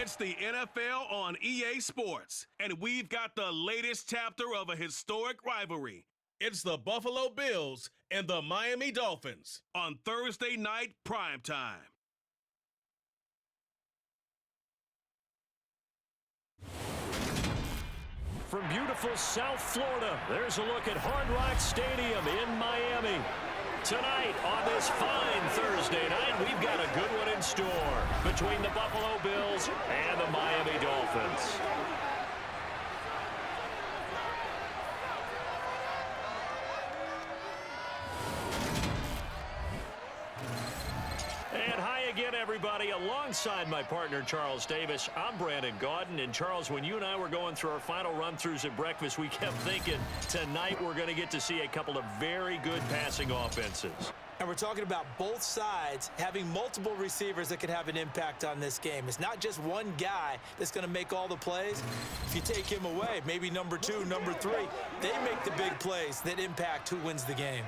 It's the NFL on EA Sports, and we've got the latest chapter of a historic rivalry. It's the Buffalo Bills and the Miami Dolphins on Thursday night primetime. From beautiful South Florida, there's a look at Hard Rock Stadium in Miami. Tonight, on this fine Thursday night, we've got a good one in store between the Buffalo Bills and the Miami Dolphins. And hi again, everybody. Alongside my partner, Charles Davis, I'm Brandon Gaudin. And Charles, when you and I were going through our final run-throughs at breakfast, we kept thinking tonight we're going to get to see a couple of very good passing offenses. And we're talking about both sides having multiple receivers that can have an impact on this game. It's not just one guy that's going to make all the plays. If you take him away, maybe number 2, number 3, they make the big plays that impact who wins the game.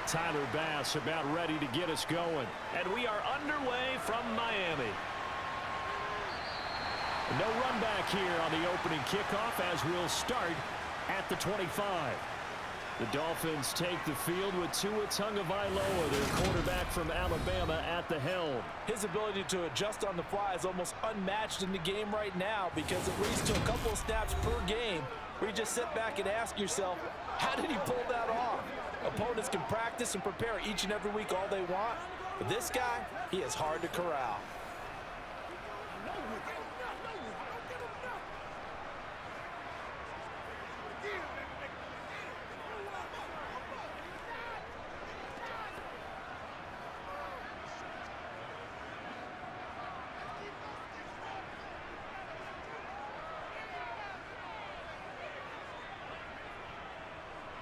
Tyler Bass about ready to get us going. And we are underway from Miami. No run back here on the opening kickoff as we'll start at the 25. The Dolphins take the field with Tua Tagovailoa, their quarterback from Alabama, at the helm. His ability to adjust on the fly is almost unmatched in the game right now because it leads to a couple of snaps per game where you just sit back and ask yourself, how did he pull that off? Opponents can practice and prepare each and every week all they want, but this guy, he is hard to corral.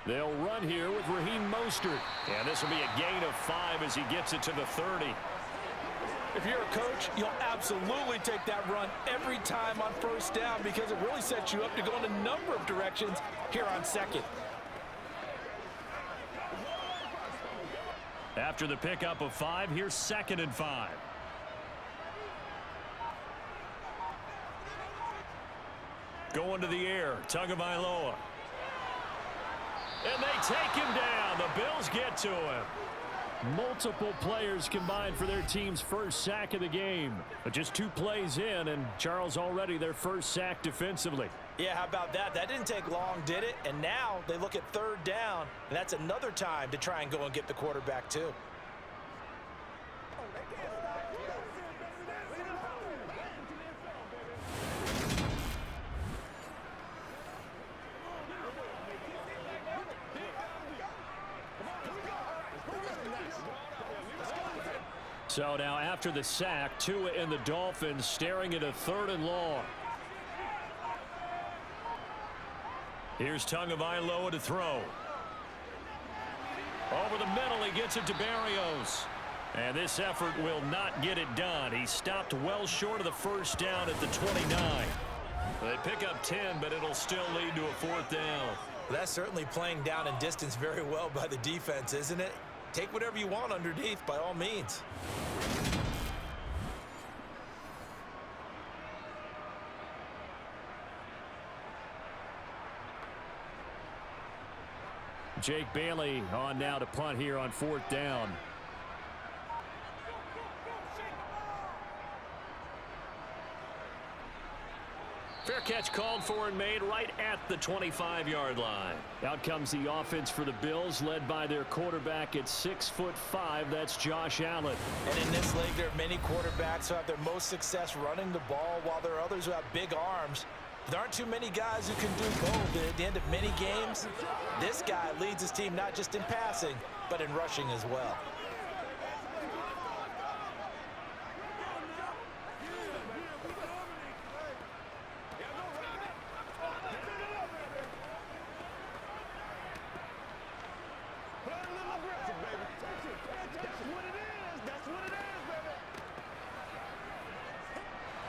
They'll run here with Raheem Mostert. And this will be a gain of 5 as he gets it to the 30. If you're a coach, you'll absolutely take that run every time on first down because it really sets you up to go in a number of directions here on second. After the pickup of 5, here's 2nd and 5. Going to the air, Tagovailoa. And they take him down. The Bills get to him. Multiple players combined for their team's first sack of the game. But just 2 plays in, and Charles already their first sack defensively. Yeah, how about that? That didn't take long, did it? And now they look at 3rd down, and that's another time to try and go and get the quarterback too. So now after the sack, Tua and the Dolphins staring at a 3rd and long. Here's Tagovailoa to throw. Over the middle, he gets it to Barrios. And this effort will not get it done. He stopped well short of the first down at the 29. They pick up 10, but it'll still lead to a 4th down. Well, that's certainly playing down and distance very well by the defense, isn't it? Take whatever you want underneath, by all means. Jake Bailey on now to punt here on 4th down. Fair catch called for and made right at the 25-yard line. Out comes the offense for the Bills, led by their quarterback at 6'5". That's Josh Allen. And in this league, there are many quarterbacks who have their most success running the ball, while there are others who have big arms. There aren't too many guys who can do both. And at the end of many games, this guy leads his team not just in passing, but in rushing as well.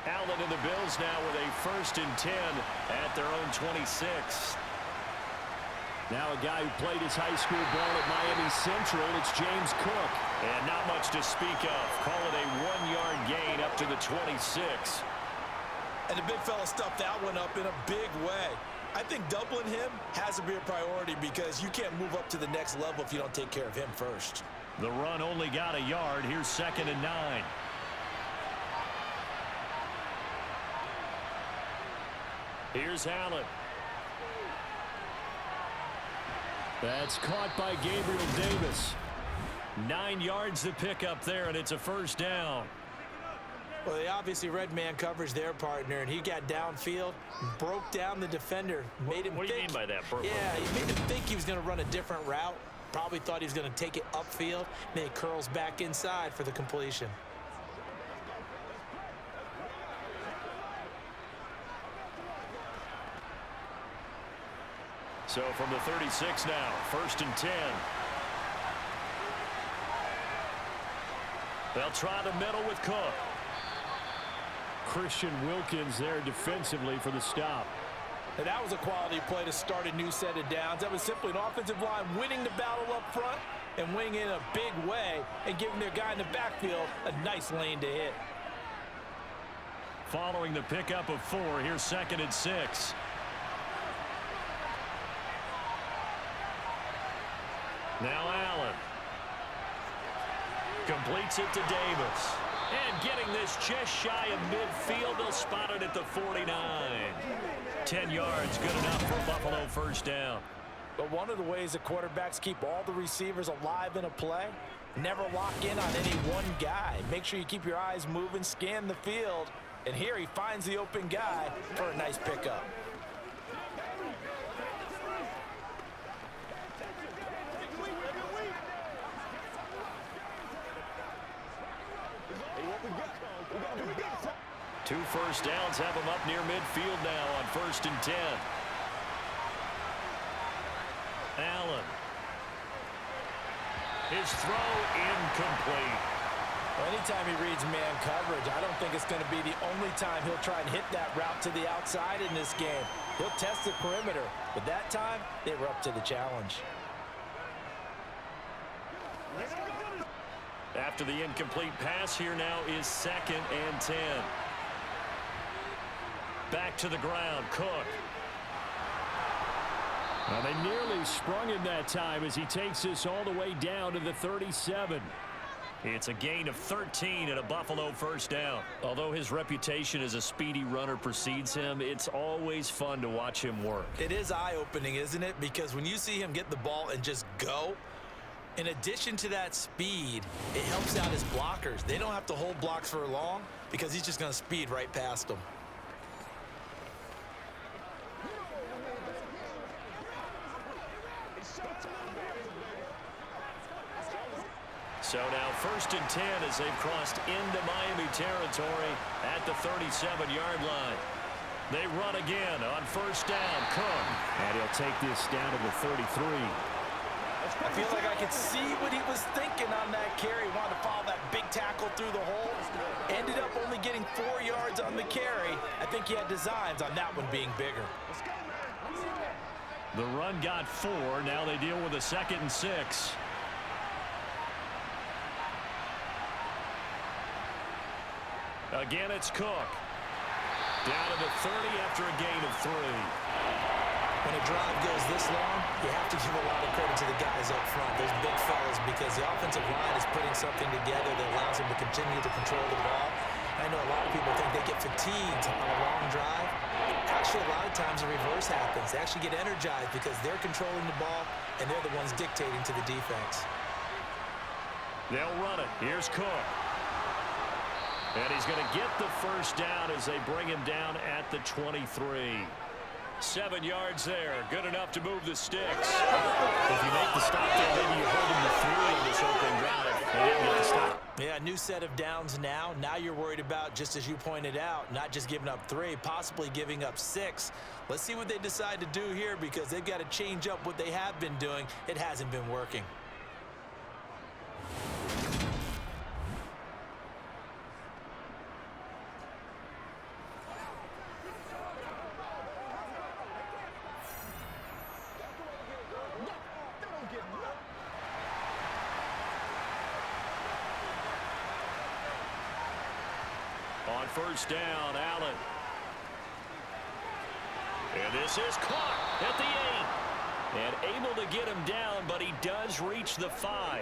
Allen and the Bills now with a 1st and 10 at their own 26. Now a guy who played his high school ball at Miami Central, it's James Cook. And not much to speak of. Call it a 1-yard gain up to the 26. And the big fella stuffed that one up in a big way. I think doubling him has to be a priority because you can't move up to the next level if you don't take care of him first. The run only got a yard. Here's 2nd and 9. Here's Allen. That's caught by Gabriel Davis. 9 yards to pick up there, and it's a 1st down. Well, they obviously read man coverage their partner, and he got downfield, broke down the defender, made him What do you mean by that? Yeah, he made him think he was going to run a different route. Probably thought he was going to take it upfield, and then he curls back inside for the completion. So from the 36 now, 1st and 10. They'll try the middle with Cook. Christian Wilkins there defensively for the stop. And that was a quality play to start a new set of downs. That was simply an offensive line winning the battle up front and winning in a big way and giving their guy in the backfield a nice lane to hit. Following the pickup of 4, here's 2nd and 6. Now Allen. Completes it to Davis. And getting this just shy of midfield, they'll spot it at the 49. 10 yards, good enough for a Buffalo 1st down. But one of the ways the quarterbacks keep all the receivers alive in a play, never lock in on any one guy. Make sure you keep your eyes moving, scan the field, and here he finds the open guy for a nice pickup. Two 1st downs have him up near midfield now on 1st and 10. Allen. His throw incomplete. Well, anytime he reads man coverage, I don't think it's going to be the only time he'll try and hit that route to the outside in this game. He'll test the perimeter, but that time they were up to the challenge. After the incomplete pass, here now is 2nd and 10. Back to the ground, Cook. Now they nearly sprung him that time as he takes this all the way down to the 37. It's a gain of 13 and a Buffalo 1st down. Although his reputation as a speedy runner precedes him, it's always fun to watch him work. It is eye-opening, isn't it? Because when you see him get the ball and just go, in addition to that speed, it helps out his blockers. They don't have to hold blocks for long because he's just going to speed right past them. So now 1st and 10 as they've crossed into Miami territory at the 37-yard line. They run again on 1st down. Cook. And he'll take this down to the 33. I feel like I could see what he was thinking on that carry. He wanted to follow that big tackle through the hole. Ended up only getting 4 yards on the carry. I think he had designs on that one being bigger. The run got 4. Now they deal with a 2nd and 6. Again, it's Cook. Down to the 30 after a gain of 3. When a drive goes this long, you have to give a lot of credit to the guys up front, those big fellas, because the offensive line is putting something together that allows them to continue to control the ball. I know a lot of people think they get fatigued on a long drive. Actually, a lot of times the reverse happens. They actually get energized because they're controlling the ball and they're the ones dictating to the defense. They'll run it. Here's Cook. And he's going to get the first down as they bring him down at the 23. 7 yards there. Good enough to move the sticks. If you make the stop there, maybe you hold them to 3 in this opening drive. They didn't get the stop. Yeah, new set of downs now. Now you're worried about, just as you pointed out, not just giving up 3, possibly giving up 6. Let's see what they decide to do here because they've got to change up what they have been doing. It hasn't been working. On first down, Allen. And this is caught at the 8. And able to get him down, but he does reach the 5.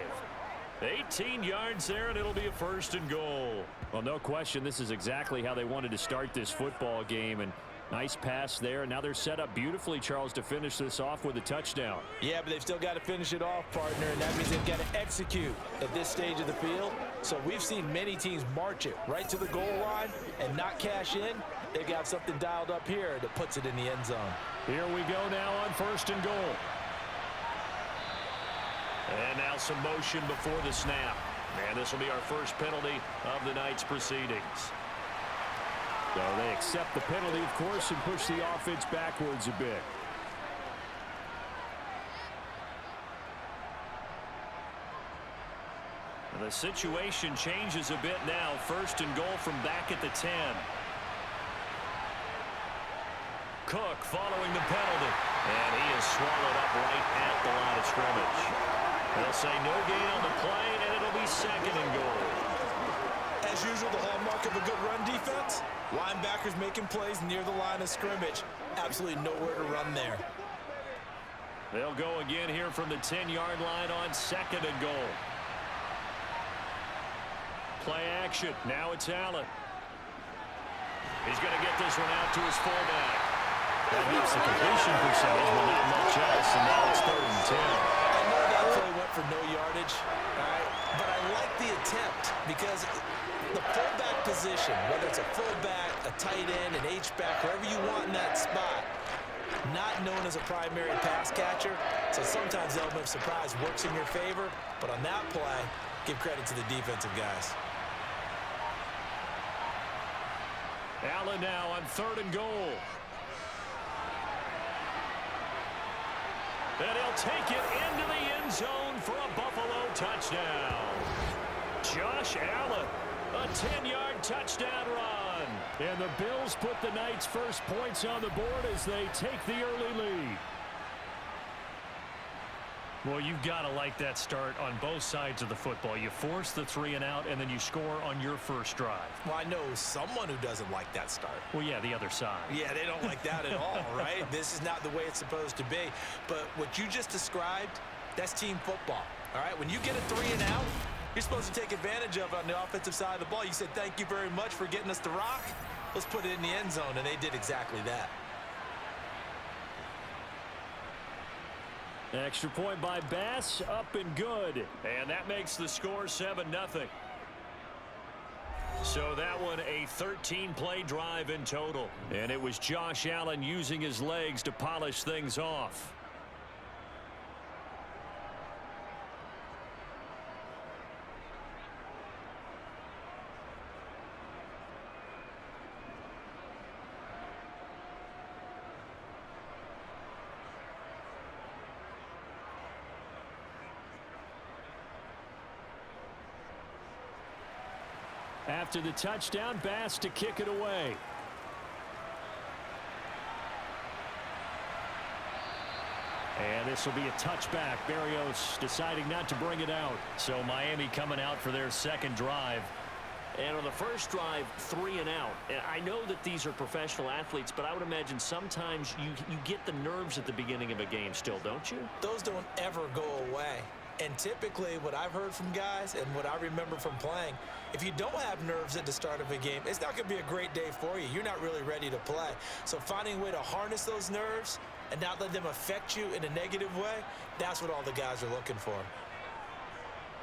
18 yards there, and it'll be a first and goal. Well, no question, this is exactly how they wanted to start this football game. And nice pass there. And now they're set up beautifully, Charles, to finish this off with a touchdown. Yeah, but they've still got to finish it off, partner, and that means they've got to execute at this stage of the field. So we've seen many teams march it right to the goal line and not cash in. They've got something dialed up here that puts it in the end zone. Here we go now on first and goal. And now some motion before the snap. And this will be our first penalty of the night's proceedings. So they accept the penalty, of course, and push the offense backwards a bit. And the situation changes a bit now. First and goal from back at the 10. Cook following the penalty. And he is swallowed up right at the line of scrimmage. They'll say no gain on the play, and it'll be second and goal. As usual, the hallmark of a good run defense, linebackers making plays near the line of scrimmage. Absolutely nowhere to run there. They'll go again here from the 10-yard line on second and goal. Play action. Now it's Allen. He's going to get this one out to his fullback. That beats the completion percentage, but not much else, and now it's 3rd and 10. I know that play went for no yardage, all right, but I like the attempt because the fullback position, whether it's a fullback, a tight end, an H-back, wherever you want in that spot, not known as a primary pass catcher, so sometimes the element of surprise works in your favor, but on that play, give credit to the defensive guys. Allen now on 3rd and goal. And he'll take it into the end zone for a Buffalo touchdown. Josh Allen, a 10-yard touchdown run. And the Bills put the Knights' first points on the board as they take the early lead. Well, you've got to like that start on both sides of the football. You force the 3 and out, and then you score on your first drive. Well, I know someone who doesn't like that start. Well, yeah, the other side. Yeah, they don't like that at all, right? This is not the way it's supposed to be. But what you just described, that's team football, all right? When you get a 3 and out, you're supposed to take advantage of it on the offensive side of the ball. You said, thank you very much for getting us the rock. Let's put it in the end zone, and they did exactly that. Extra point by Bass, up and good. And that makes the score 7-0. So that one a 13-play drive in total. And it was Josh Allen using his legs to polish things off. After the touchdown, Bass to kick it away. And this will be a touchback. Berrios deciding not to bring it out. So Miami coming out for their second drive. And on the first drive, 3 and out. And I know that these are professional athletes, but I would imagine sometimes you get the nerves at the beginning of a game still, don't you? Those don't ever go away. And typically what I've heard from guys and what I remember from playing, if you don't have nerves at the start of a game, it's not going to be a great day for you. You're not really ready to play. So finding a way to harness those nerves and not let them affect you in a negative way, that's what all the guys are looking for.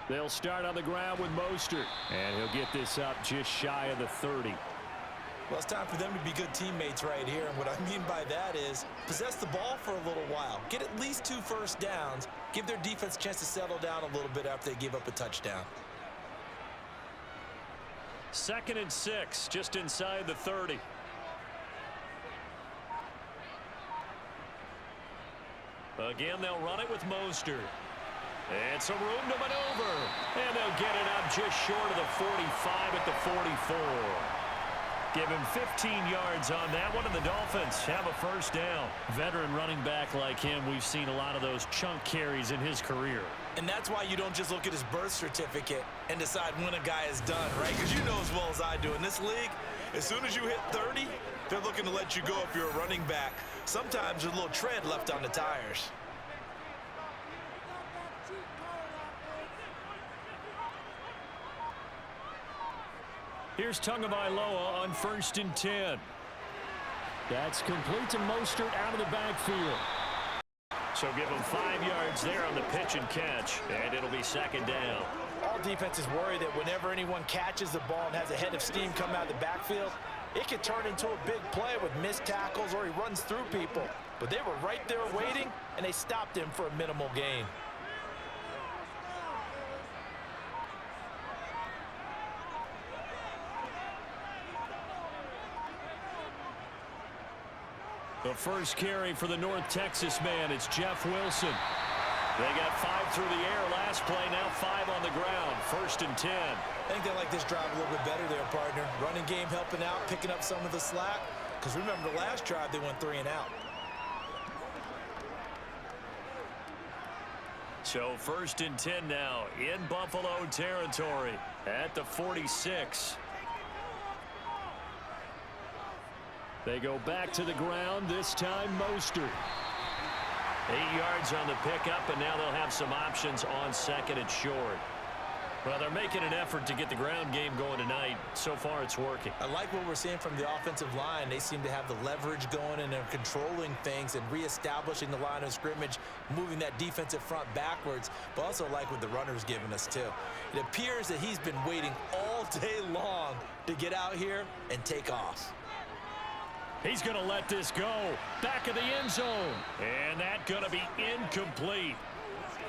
They'll start on the ground with Mostert, and he'll get this up just shy of the 30. Well, it's time for them to be good teammates right here, and what I mean by that is possess the ball for a little while, get at least 2 first downs, give their defense a chance to settle down a little bit after they give up a touchdown. 2nd and 6, just inside the 30. Again, they'll run it with Mostert. And some room to maneuver. And they'll get it up just short of the 45 at the 44. Give him 15 yards on that one, and the Dolphins have a first down. Veteran running back like him, we've seen a lot of those chunk carries in his career. And that's why you don't just look at his birth certificate and decide when a guy is done, right? Because you know as well as I do, in this league, as soon as you hit 30, they're looking to let you go if you're a running back. Sometimes there's a little tread left on the tires. Here's Tagovailoa on 1st and 10. That's complete to Mostert out of the backfield. So give him 5 yards there on the pitch and catch, and it'll be 2nd down. All defenses worry that whenever anyone catches the ball and has a head of steam come out of the backfield, it could turn into a big play with missed tackles or he runs through people. But they were right there waiting, and they stopped him for a minimal gain. The first carry for the North Texas man, it's Jeff Wilson. They got 5 through the air last play, now 5 on the ground. 1st and 10. I think they like this drive a little bit better there, partner. Running game helping out, picking up some of the slack. Because remember, the last drive, they went 3 and out. So 1st and 10 now in Buffalo territory at the 46. They go back to the ground, this time Mostert. 8 yards on the pickup, and now they'll have some options on 2nd and short. Well, they're making an effort to get the ground game going tonight. So far, it's working. I like what we're seeing from the offensive line. They seem to have the leverage going, and they're controlling things and reestablishing the line of scrimmage, moving that defensive front backwards, but also like what the runner's giving us, too. It appears that he's been waiting all day long to get out here and take off. He's going to let this go. Back of the end zone. And that's going to be incomplete.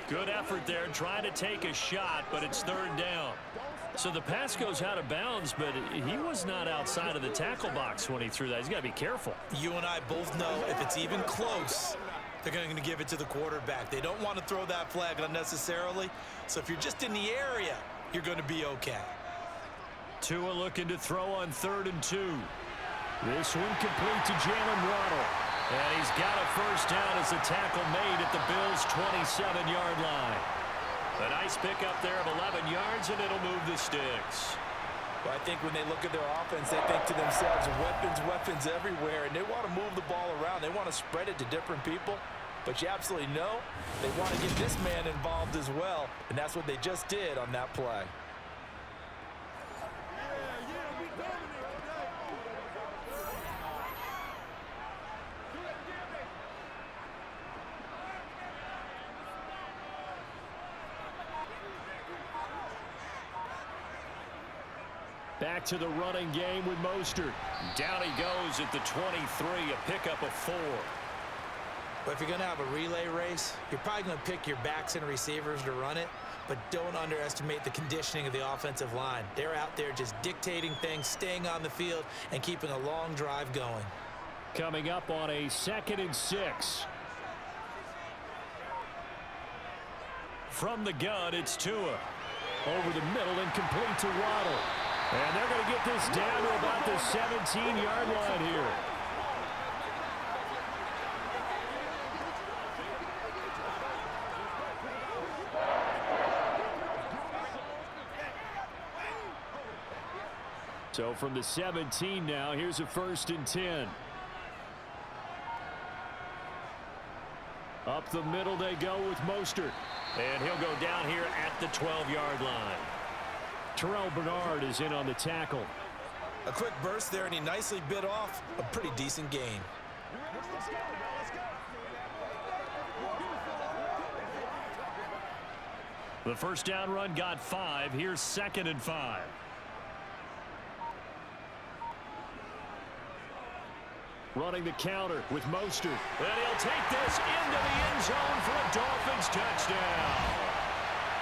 Good effort there trying to take a shot, but it's 3rd down. So the pass goes out of bounds, but he was not outside of the tackle box when he threw that. He's got to be careful. You and I both know if it's even close, they're going to give it to the quarterback. They don't want to throw that flag unnecessarily. So if you're just in the area, you're going to be okay. Tua looking to throw on 3rd and 2. This one complete to Jalen Waddle. And he's got a first down as the tackle made at the Bills' 27-yard line. A nice pickup there of 11 yards, and it'll move the sticks. Well, I think when they look at their offense, they think to themselves, weapons everywhere, and they want to move the ball around. They want to spread it to different people. But you absolutely know they want to get this man involved as well, and that's what they just did on that play. Back to the running game with Mostert. Down he goes at the 23, a pickup of 4. But if you're going to have a relay race, you're probably going to pick your backs and receivers to run it, but don't underestimate the conditioning of the offensive line. They're out there just dictating things, staying on the field, and keeping a long drive going. Coming up on a 2nd and 6. From the gun, it's Tua. Over the middle and complete to Waddle. And they're going to get this down to about the 17-yard line here. So from the 17 now, here's a 1st and 10. Up the middle they go with Mostert. And he'll go down here at the 12-yard line. Terrell Bernard is in on the tackle. A quick burst there, and he nicely bit off a pretty decent gain. The first down run got 5. Here's 2nd and 5. Running the counter with Mostert. And he'll take this into the end zone for a Dolphins touchdown.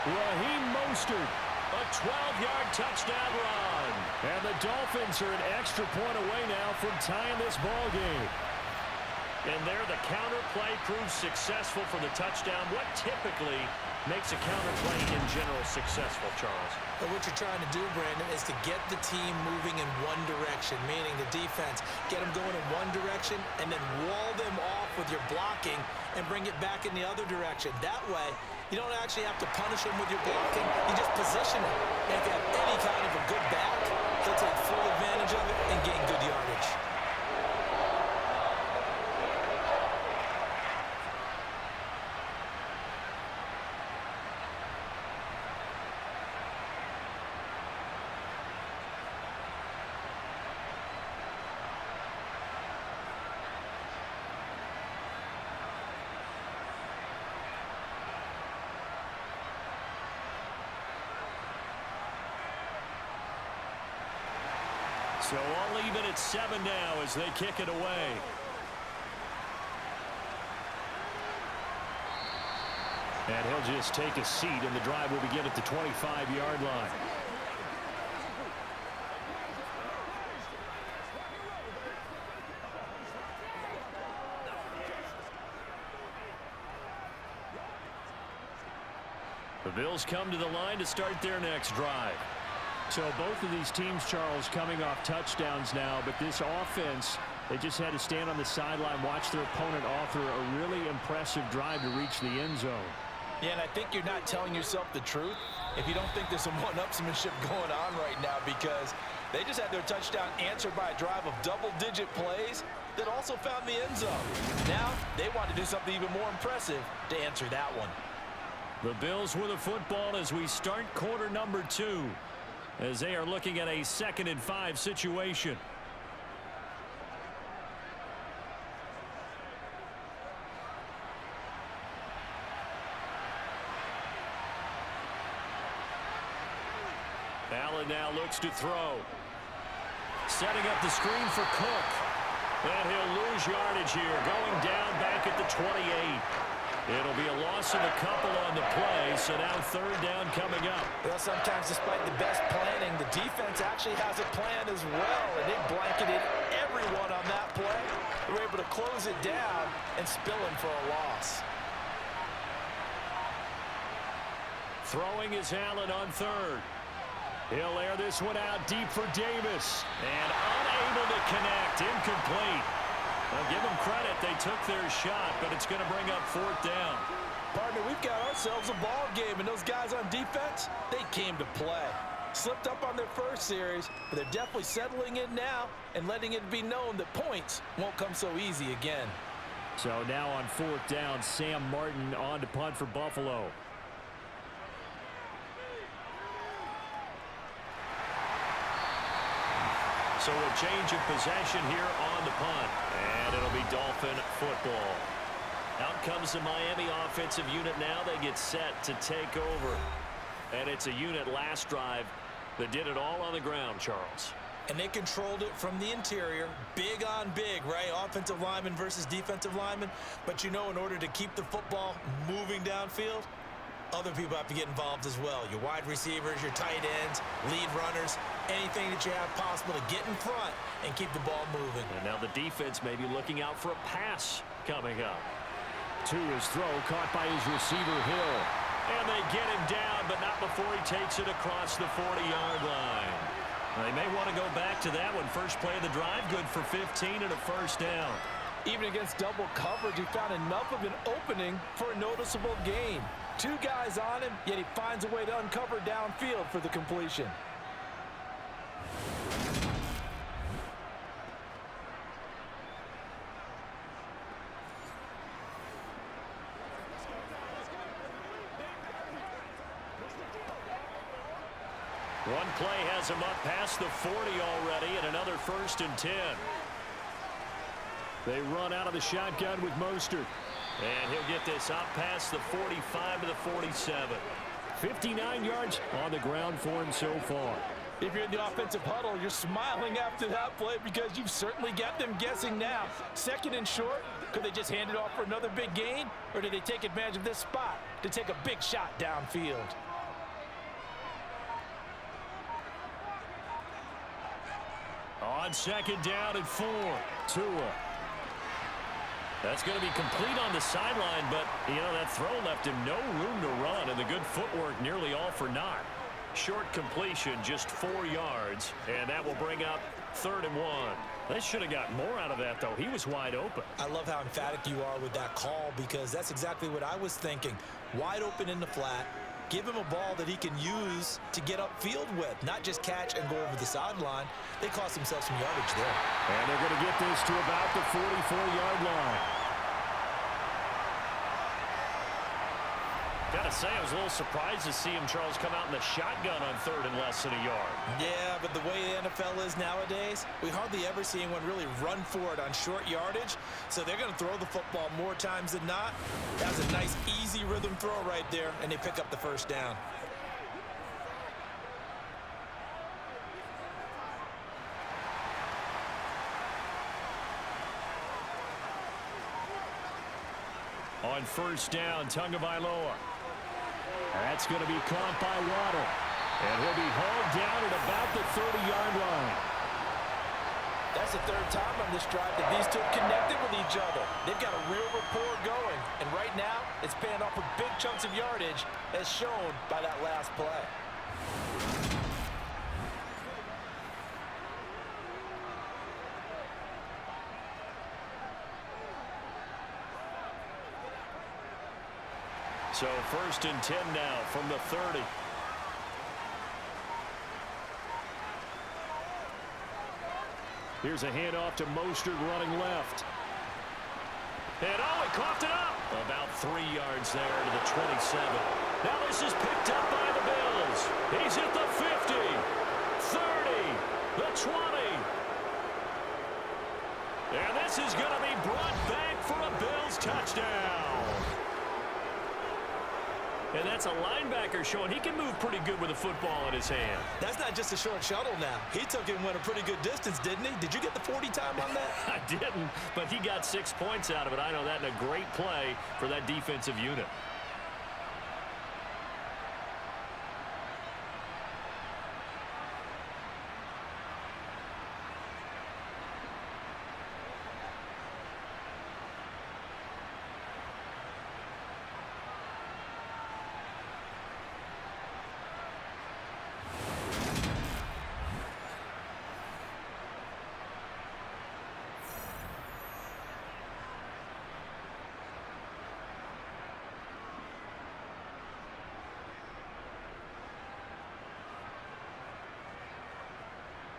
Raheem Mostert, a 12-yard touchdown run. And the Dolphins are an extra point away now from tying this ball game. And there the counter play proves successful for the touchdown. What typically makes a counter play in general successful, Charles? But what you're trying to do, Brandon, is to get the team moving in one direction, meaning the defense, get them going in one direction and then wall them off with your blocking and bring it back in the other direction. That way, you don't actually have to punish them with your blocking. You just position them. And if you have any kind of a good back, they'll take full advantage of it and gain good yardage. So all even at 7 now as they kick it away. And he'll just take a seat, and the drive will begin at the 25-yard line. The Bills come to the line to start their next drive. So both of these teams, Charles, coming off touchdowns now, but this offense, they just had to stand on the sideline, watch their opponent author a really impressive drive to reach the end zone. Yeah, and I think you're not telling yourself the truth if you don't think there's some one-upsmanship going on right now, because they just had their touchdown answered by a drive of double-digit plays that also found the end zone. Now they want to do something even more impressive to answer that one. The Bills with the football as we start quarter number 2. As they are looking at a 2nd and 5 situation. Allen now looks to throw. Setting up the screen for Cook. And he'll lose yardage here. Going down back at the 28. It'll be a loss of a couple on the play, so now 3rd down coming up. Well, sometimes despite the best planning, the defense actually has a plan as well, and they blanketed everyone on that play. They were able to close it down and spill him for a loss. Throwing is Allen on 3rd. He'll air this one out deep for Davis. And unable to connect. Incomplete. Well, give them credit. They took their shot, but it's going to bring up 4th down. Partner, we've got ourselves a ball game, and those guys on defense, they came to play. Slipped up on their first series, but they're definitely settling in now and letting it be known that points won't come so easy again. So now on 4th down, Sam Martin on to punt for Buffalo. So a change of possession here on the punt. And it'll be Dolphin football. Out comes the Miami offensive unit now. They get set to take over. And it's a unit last drive that did it all on the ground, Charles. And they controlled it from the interior. Big on big, right? Offensive lineman versus defensive lineman. But you know, in order to keep the football moving downfield, other people have to get involved as well. Your wide receivers, your tight ends, lead runners, anything that you have possible to get in front and keep the ball moving. And now the defense may be looking out for a pass coming up. To his throw, caught by his receiver, Hill. And they get him down, but not before he takes it across the 40-yard line. They may want to go back to that one. First play of the drive, good for 15 and a 1st down. Even against double coverage, he found enough of an opening for a noticeable gain. 2 guys on him, yet he finds a way to uncover downfield for the completion. One play has him up past the 40 already, and another 1st and 10. They run out of the shotgun with Mostert. And he'll get this up past the 45 to the 47. 59 yards on the ground for him so far. If you're in the offensive huddle, you're smiling after that play because you've certainly got them guessing now. 2nd and short, could they just hand it off for another big gain? Or did they take advantage of this spot to take a big shot downfield? On 2nd down and 4, Tua. That's going to be complete on the sideline, but, that throw left him no room to run, and the good footwork nearly all for naught. Short completion, just 4 yards, and that will bring up 3rd and 1. They should have got more out of that, though. He was wide open. I love how emphatic you are with that call because that's exactly what I was thinking. Wide open in the flat. Give him a ball that he can use to get upfield with, not just catch and go over the sideline. They cost themselves some yardage there. And they're going to get this to about the 44-yard line. Got to say, I was a little surprised to see him, Charles, come out in the shotgun on 3rd and less than a yard. Yeah, but the way the NFL is nowadays, we hardly ever see anyone really run for it on short yardage. So they're going to throw the football more times than not. That was a nice, easy rhythm throw right there, and they pick up the 1st down. On 1st down, Tagovailoa. That's going to be caught by Waddle. And he'll be hauled down at about the 30-yard line. That's the 3rd time on this drive that these two have connected with each other. They've got a real rapport going. And right now, it's paying off with big chunks of yardage, as shown by that last play. So 1st and 10 now from the 30. Here's a handoff to Mostert running left. And he coughed it up. About 3 yards there to the 27. Now this is picked up by the Bills. He's at the 50, 30, the 20. And this is going to be brought back for a Bills touchdown. And that's a linebacker showing he can move pretty good with a football in his hand. That's not just a short shuttle now. He took it and went a pretty good distance, didn't he? Did you get the 40 time on that? I didn't, but he got 6 points out of it. I know that, and a great play for that defensive unit.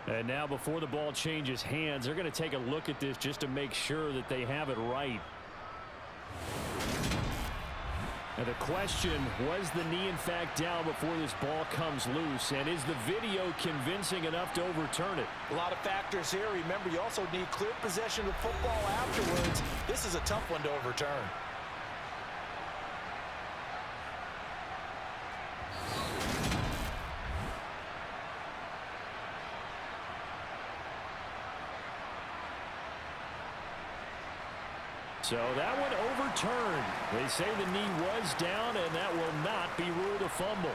And now before the ball changes hands, they're going to take a look at this just to make sure that they have it right. And the question, was the knee in fact down before this ball comes loose? And is the video convincing enough to overturn it? A lot of factors here. Remember, you also need clear possession of football afterwards. This is a tough one to overturn. So that one overturned. They say the knee was down, and that will not be ruled a fumble.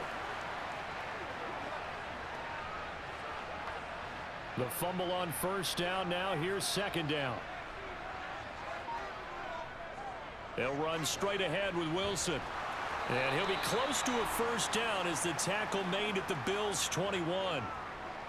The fumble on 1st down now. Here's 2nd down. They'll run straight ahead with Wilson. And he'll be close to a 1st down as the tackle made at the Bills' 21.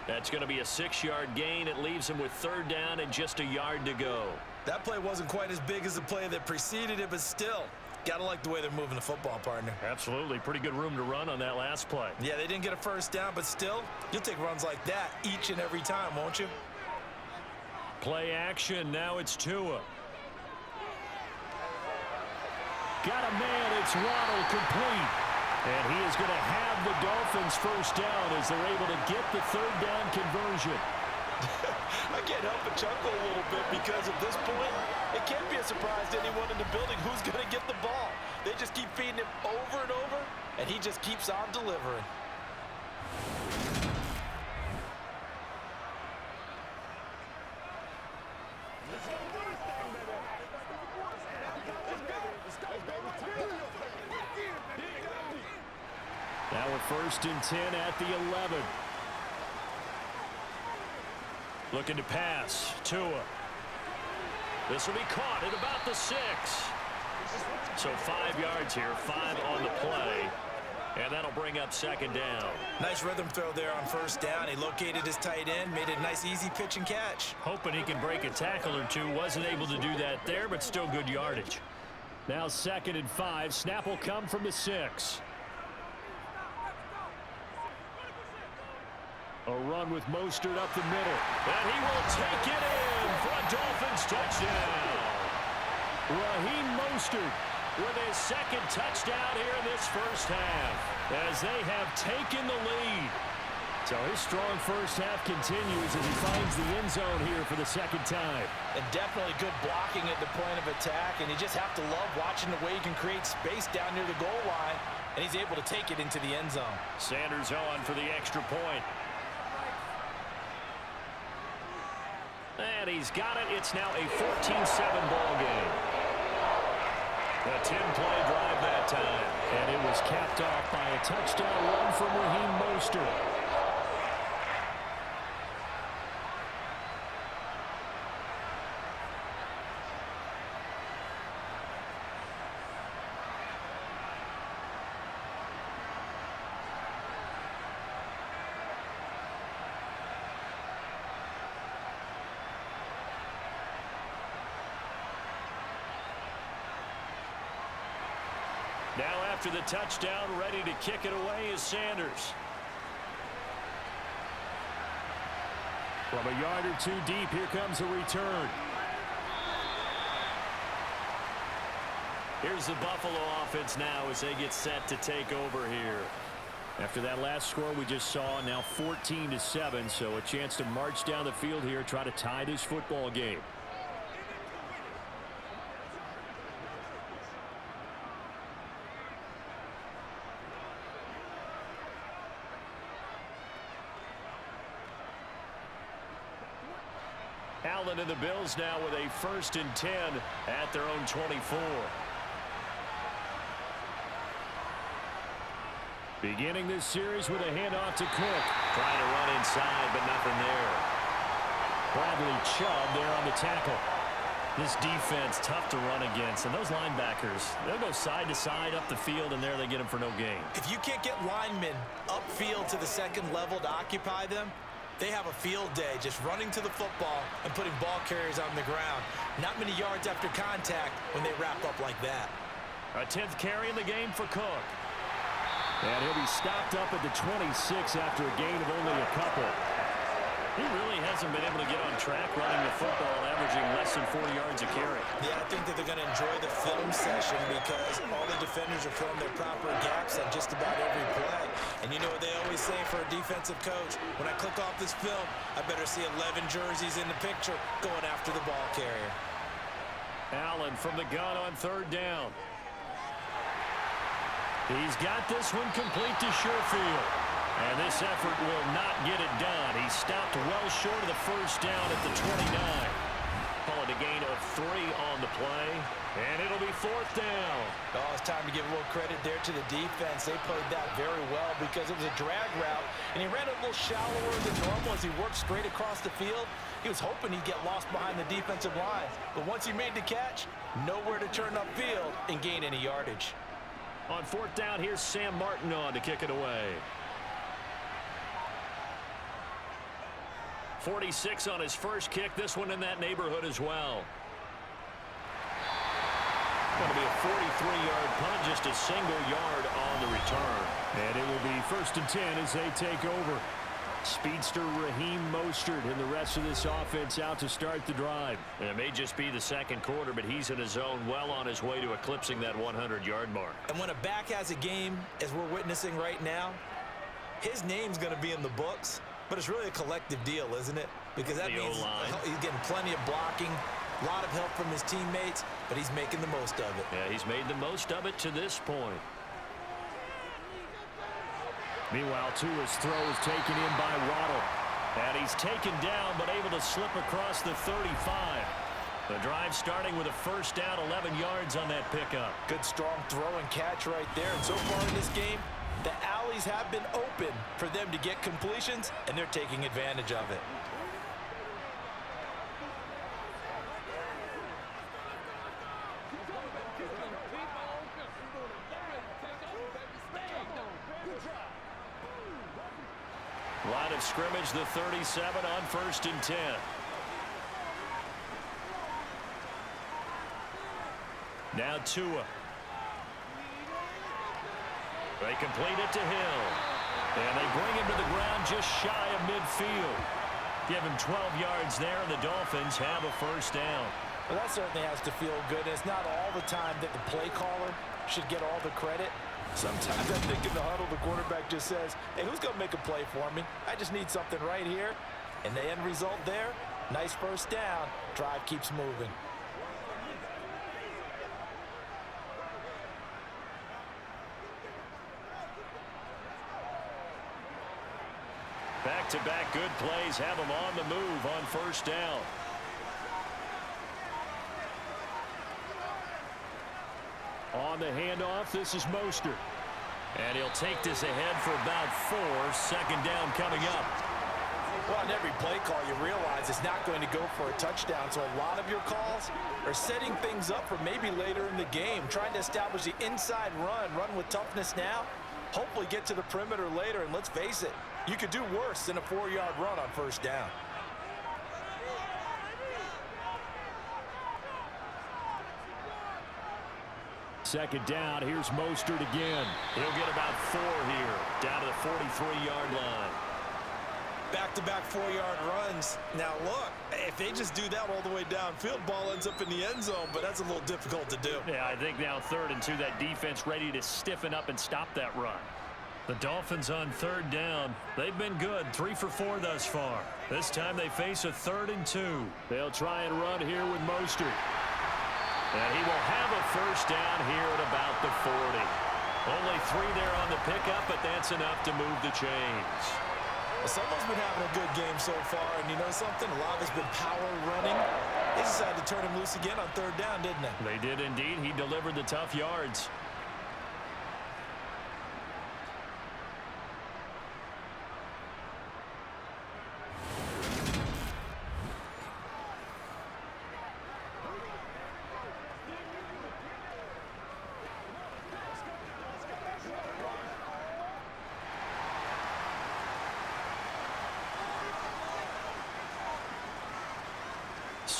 That's going to be a 6-yard gain. It leaves him with 3rd down and just a yard to go. That play wasn't quite as big as the play that preceded it, but still, gotta like the way they're moving the football, partner. Absolutely. Pretty good room to run on that last play. Yeah, they didn't get a 1st down, but still, you'll take runs like that each and every time, won't you? Play action. Now it's Tua. Got a man. It's Waddle complete. And he is going to have the Dolphins first down as they're able to get the third down conversion. I can't help but chuckle a little bit because at this point, it can't be a surprise to anyone in the building who's going to get the ball. They just keep feeding him over and over, and he just keeps on delivering. Now we're 1st and 10 at the 11. Looking to pass. Tua. This will be caught at about the 6. So 5 yards here, 5 on the play. And that'll bring up 2nd down. Nice rhythm throw there on 1st down. He located his tight end, made it a nice easy pitch and catch. Hoping he can break a tackle or two. Wasn't able to do that there, but still good yardage. Now 2nd and 5. Snap will come from the 6. A run with Mostert up the middle. And he will take it in for a Dolphins touchdown. Raheem Mostert with his 2nd touchdown here in this first half as they have taken the lead. So his strong first half continues as he finds the end zone here for the 2nd time. And definitely good blocking at the point of attack, and you just have to love watching the way he can create space down near the goal line, and he's able to take it into the end zone. Sanders on for the extra point. And he's got it. It's now a 14-7 ball game. A 10-play drive that time. And it was capped off by a touchdown run from Raheem Mostert. Now after the touchdown, ready to kick it away is Sanders. From a yard or two deep, here comes a return. Here's the Buffalo offense now as they get set to take over here. After that last score we just saw, now 14-7, so a chance to march down the field here, try to tie this football game. Allen and the Bills now with a 1st and 10 at their own 24. Beginning this series with a handoff to Cook. Trying to run inside, but nothing there. Bradley Chubb there on the tackle. This defense tough to run against, and those linebackers, they'll go side to side up the field, and there they get them for no gain. If you can't get linemen upfield to the 2nd level to occupy them, they have a field day just running to the football and putting ball carriers on the ground. Not many yards after contact when they wrap up like that. A 10th carry in the game for Cook. And he'll be stopped up at the 26 after a gain of only a couple. He really hasn't been able to get on track running the football, averaging less than 40 yards a carry. Yeah, I think that they're going to enjoy the film session because all the defenders are filling their proper gaps on just about every play. And you know what they always say for a defensive coach? When I click off this film, I better see 11 jerseys in the picture going after the ball carrier. Allen from the gun on 3rd down. He's got this one complete to Sherfield. And this effort will not get it done. He stopped well short of the 1st down at the 29. Call it a gain of 3 on the play. And it'll be 4th down. Oh, it's time to give a little credit there to the defense. They played that very well because it was a drag route. And he ran a little shallower than normal as he worked straight across the field. He was hoping he'd get lost behind the defensive line. But once he made the catch, nowhere to turn upfield and gain any yardage. On 4th down, here's Sam Martin on to kick it away. 46 on his first kick. This one in that neighborhood as well. Going to be a 43-yard punt, just a single yard on the return. And it will be 1st and 10 as they take over. Speedster Raheem Mostert and the rest of this offense out to start the drive. And it may just be the second quarter, but he's in his zone, well on his way to eclipsing that 100-yard mark. And when a back has a game, as we're witnessing right now, his name's going to be in the books, but it's really a collective deal, isn't it? Because that means he's getting plenty of blocking, a lot of help from his teammates, but he's making the most of it. Yeah, he's made the most of it to this point. Meanwhile, Tua's throw is taken in by Waddle. And he's taken down, but able to slip across the 35. The drive starting with a first down, 11 yards on that pickup. Good, strong throw and catch right there. And so far in this game, the alleys have been open for them to get completions, and they're taking advantage of it. Line of scrimmage, the 37 on 1st and 10. Now Tua. They complete it to Hill. And they bring him to the ground just shy of midfield. Give him 12 yards there, and the Dolphins have a first down. Well, that certainly has to feel good. It's not all the time that the play caller should get all the credit. Sometimes I think in the huddle, the quarterback just says, hey, who's going to make a play for me? I just need something right here. And the end result there, nice first down. Drive keeps moving. Back-to-back good plays have them on the move on first down. On the handoff, this is Mostert. And he'll take this ahead for about 4. Second down coming up. Well, in every play call, you realize it's not going to go for a touchdown. So a lot of your calls are setting things up for maybe later in the game, trying to establish the inside run with toughness now, hopefully get to the perimeter later. And let's face it, you could do worse than a 4-yard run on first down. Second down, here's Mostert again. He'll get about 4 here, down to the 43-yard line. Back-to-back 4-yard runs. Now, look, if they just do that all the way downfield, ball ends up in the end zone, but that's a little difficult to do. Yeah, I think now 3rd and 2, that defense ready to stiffen up and stop that run. The Dolphins on 3rd down. They've been good, 3 for 4 thus far. This time they face a 3rd and 2. They'll try and run here with Mostert. And he will have a first down here at about the 40. Only 3 there on the pickup, but that's enough to move the chains. Well, someone's been having a good game so far, and you know something? A lot of it's been power running. They decided to turn him loose again on 3rd down, didn't they? They did indeed. He delivered the tough yards.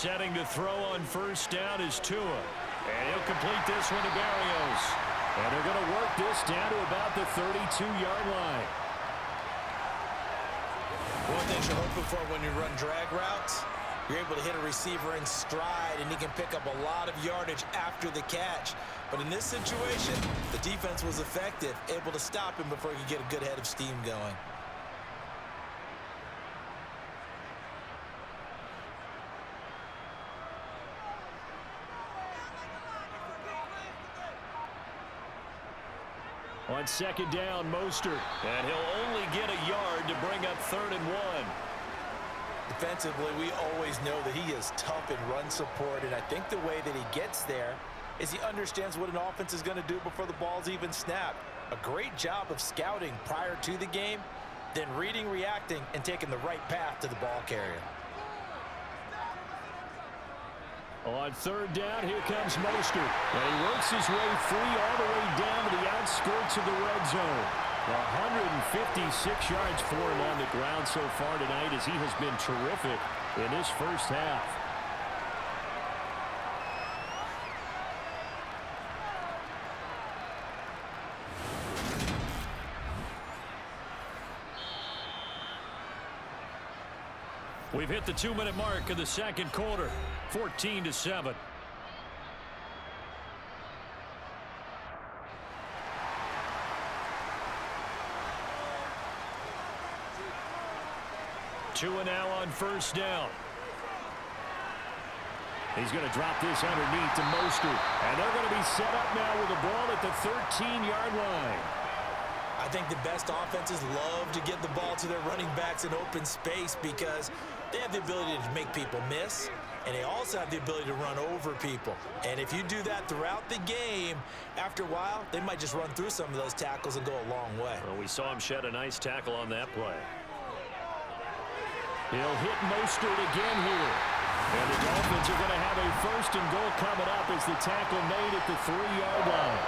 Setting to throw on first down is Tua. And he'll complete this one to Barrios. And they're going to work this down to about the 32-yard line. One thing you're hoping for when you run drag routes, you're able to hit a receiver in stride, and he can pick up a lot of yardage after the catch. But in this situation, the defense was effective, able to stop him before he could get a good head of steam going. On second down, Mostert. And he'll only get a yard to bring up 3rd and 1. Defensively, we always know that he is tough in run support, and I think the way that he gets there is he understands what an offense is going to do before the ball's even snapped. A great job of scouting prior to the game, then reading, reacting, and taking the right path to the ball carrier. On 3rd down, here comes Mostert. And he works his way free all the way down to the outskirts of the red zone. 156 yards for him on the ground so far tonight, as he has been terrific in this first half. We've hit the 2-minute mark of the second quarter, 14-7. Two and now on first down. He's going to drop this underneath to Mostert. And they're going to be set up now with the ball at the 13-yard line. I think the best offenses love to get the ball to their running backs in open space because they have the ability to make people miss, and they also have the ability to run over people. And if you do that throughout the game, after a while, they might just run through some of those tackles and go a long way. Well, we saw him shed a nice tackle on that play. He'll hit Mostert again here. And the Dolphins are going to have a first and goal coming up as the tackle made at the 3-yard line.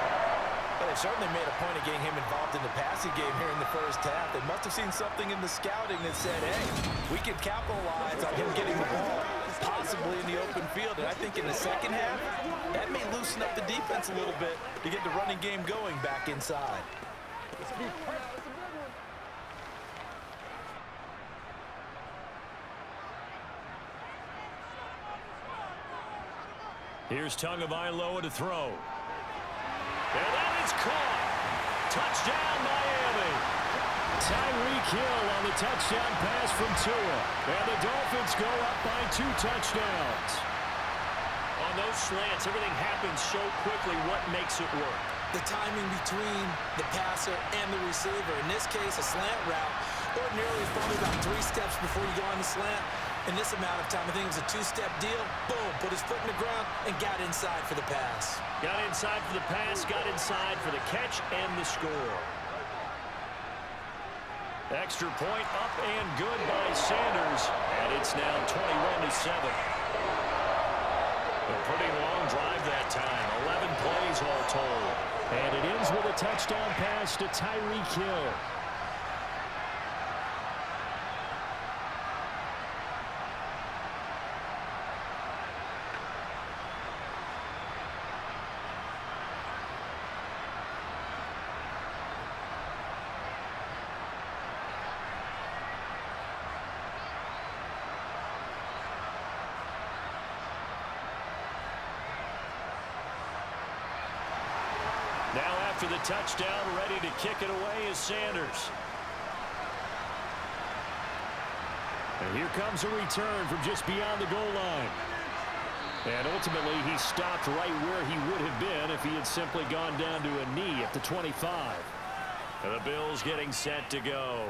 Well, they certainly made a point of getting him involved in the passing game here in the first half. They must have seen something in the scouting that said, hey, we can capitalize on him getting the ball, possibly in the open field. And I think in the second half, that may loosen up the defense a little bit to get the running game going back inside. Here's Tagovailoa to throw. And that is caught. Touchdown, Miami. Tyreek Hill on the touchdown pass from Tua. And the Dolphins go up by 2 touchdowns. On those slants, everything happens so quickly. What makes it work? The timing between the passer and the receiver. In this case, a slant route ordinarily is probably about 3 steps before you go on the slant. In this amount of time, I think it was a 2-step deal. Boom, put his foot in the ground and got inside for the pass. Got inside for the pass, got inside for the catch and the score. Extra point up and good by Sanders. And it's now 21-7. A pretty long drive that time. 11 plays all told. And it ends with a touchdown pass to Tyreek Hill. Now after the touchdown, ready to kick it away is Sanders. And here comes a return from just beyond the goal line. And ultimately, he stopped right where he would have been if he had simply gone down to a knee at the 25. And the Bills getting set to go.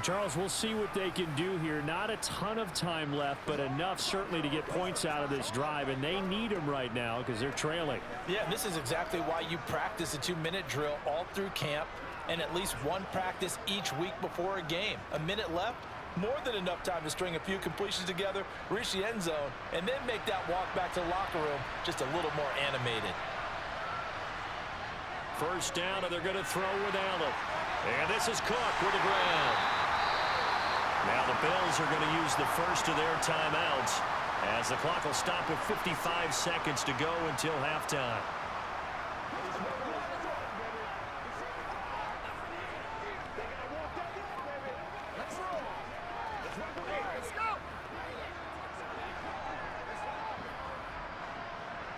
Charles, we'll see what they can do here. Not a ton of time left, but enough certainly to get points out of this drive, and they need them right now because they're trailing. Yeah, this is exactly why you practice a 2-minute drill all through camp and at least one practice each week before a game. A minute left, more than enough time to string a few completions together, reach the end zone, and then make that walk back to the locker room just a little more animated. First down, and they're going to throw with Allen. And this is Cook with the ground. Now the Bills are going to use the first of their timeouts as the clock will stop with 55 seconds to go until halftime.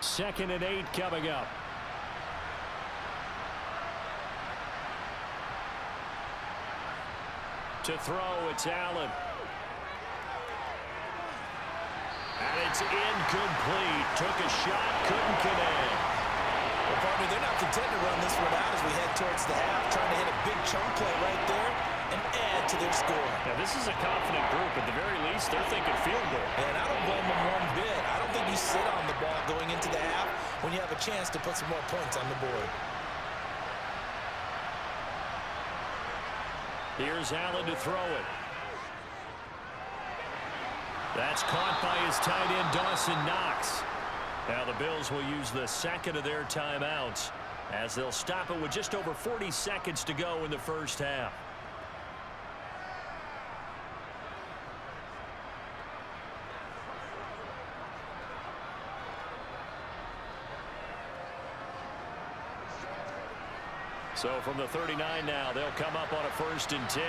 Second and 8 coming up. To throw, it's Allen. And it's incomplete. Took a shot, couldn't connect. Well, partner, they're not content to run this one out as we head towards the half, trying to hit a big chunk play right there and add to their score. Now, this is a confident group. At the very least, they're thinking field goal. And I don't blame them one bit. I don't think you sit on the ball going into the half when you have a chance to put some more points on the board. Here's Allen to throw it. That's caught by his tight end, Dawson Knox. Now the Bills will use the second of their timeouts as they'll stop it with just over 40 seconds to go in the first half. So from the 39 now, they'll come up on a 1st and 10.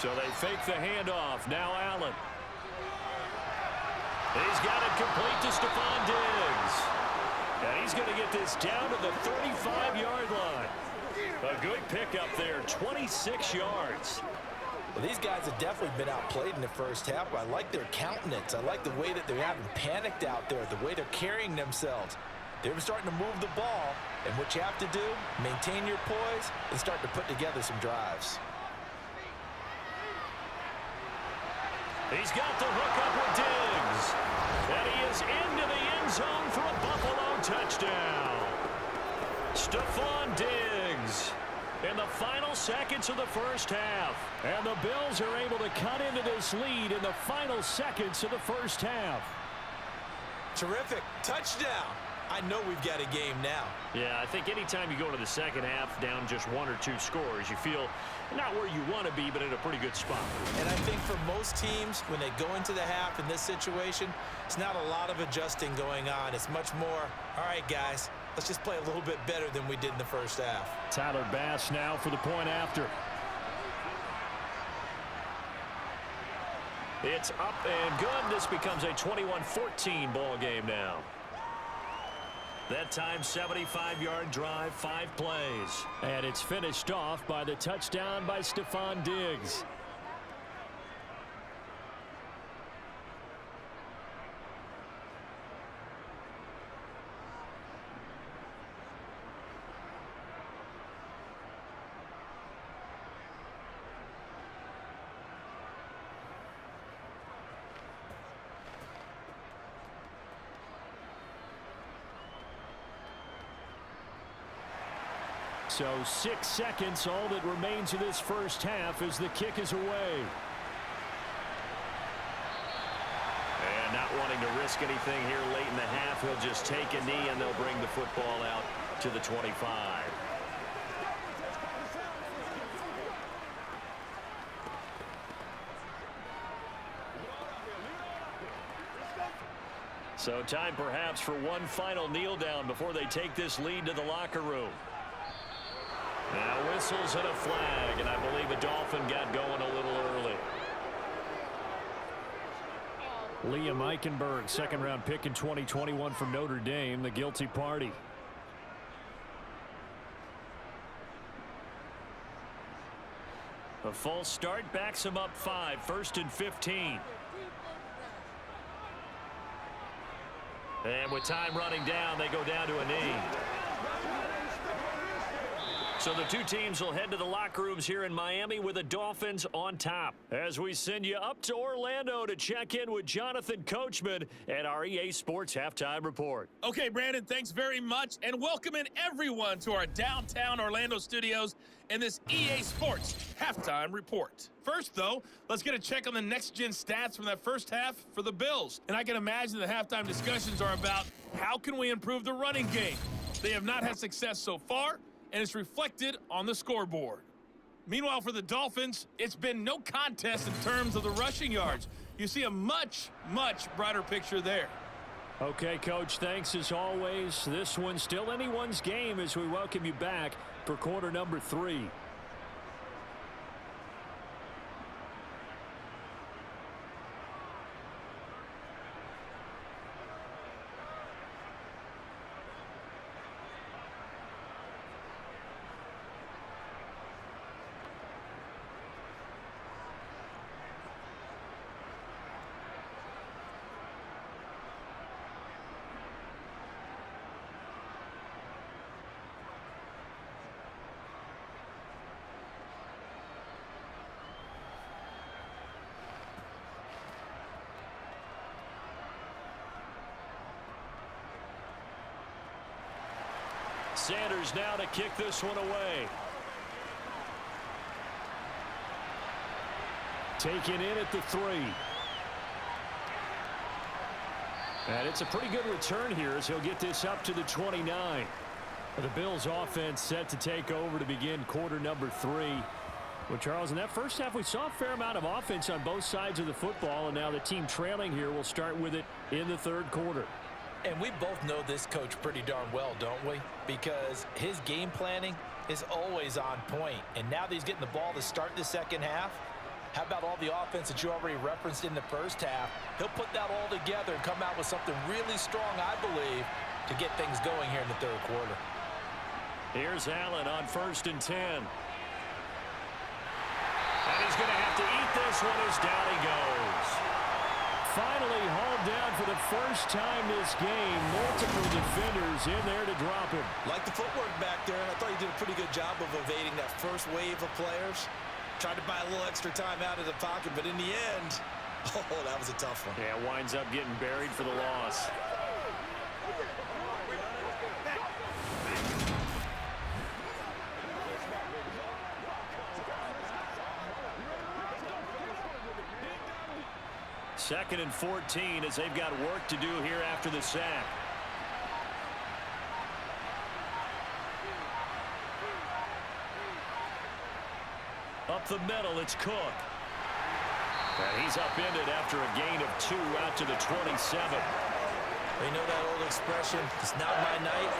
So they fake the handoff. Now Allen. He's got it complete to Stephon Diggs. And he's going to get this down to the 35-yard line. A good pickup there, 26 yards. Well, these guys have definitely been outplayed in the first half, but I like their countenance. I like the way that they're having panicked out there, the way they're carrying themselves. They're starting to move the ball, and what you have to do, maintain your poise and start to put together some drives. He's got the hook up with Diggs. And he is into the end zone for a Buffalo touchdown. Stephon Diggs in the final seconds of the first half. And the Bills are able to cut into this lead in the final seconds of the first half. Terrific. Touchdown. I know we've got a game now. Yeah, I think anytime you go into the second half down just 1 or 2 scores, you feel not where you want to be, but in a pretty good spot. And I think for most teams, when they go into the half in this situation, it's not a lot of adjusting going on. It's much more, all right, guys, let's just play a little bit better than we did in the first half. Tyler Bass now for the point after. It's up and good. This becomes a 21-14 ball game now. That time, 75-yard drive, 5 plays. And it's finished off by the touchdown by Stephon Diggs. So 6 seconds, all that remains of this first half as the kick is away. And not wanting to risk anything here late in the half, he'll just take a knee and they'll bring the football out to the 25. So time perhaps for one final kneel down before they take this lead to the locker room. Now whistles and a flag, and I believe a Dolphin got going a little early. Liam Eichenberg, second-round pick in 2021 from Notre Dame, the guilty party. A false start backs him up 5, 1st and 15. And with time running down, they go down to a knee. So the two teams will head to the locker rooms here in Miami with the Dolphins on top. As we send you up to Orlando to check in with Jonathan Coachman at our EA Sports Halftime Report. Okay, Brandon, thanks very much, and welcome in everyone to our downtown Orlando studios and this EA Sports Halftime Report. First, though, let's get a check on the next-gen stats from that first half for the Bills. And I can imagine the halftime discussions are about how can we improve the running game. They have not had success so far, and it's reflected on the scoreboard. Meanwhile, for the Dolphins, it's been no contest in terms of the rushing yards. You see a much, much brighter picture there. Okay, Coach, thanks as always. This one's still anyone's game as we welcome you back for quarter number 3. Sanders now to kick this one away. Taken in at the 3. And it's a pretty good return here as he'll get this up to the 29. The Bills offense set to take over to begin quarter number 3. Well, Charles, in that first half we saw a fair amount of offense on both sides of the football, and now the team trailing here will start with it in the third quarter. And we both know this coach pretty darn well, don't we? Because his game planning is always on point. And now that he's getting the ball to start the second half, How about all the offense that you already referenced in the first half? He'll put that all together and come out with something really strong, I believe, to get things going here in the third quarter. Here's Allen on 1st and 10. And he's going to have to eat this one as down he goes. Finally hauled down for the first time this game. Multiple defenders in there to drop him. Like the footwork back there, and I thought he did a pretty good job of evading that first wave of players. Tried to buy a little extra time out of the pocket, but in the end, oh, that was a tough one. Yeah, winds up getting buried for the loss. Second and 14 as they've got work to do here after the sack. Up the middle, it's Cook. And he's upended after a gain of 2 out to the 27. You know that old expression, it's not my night?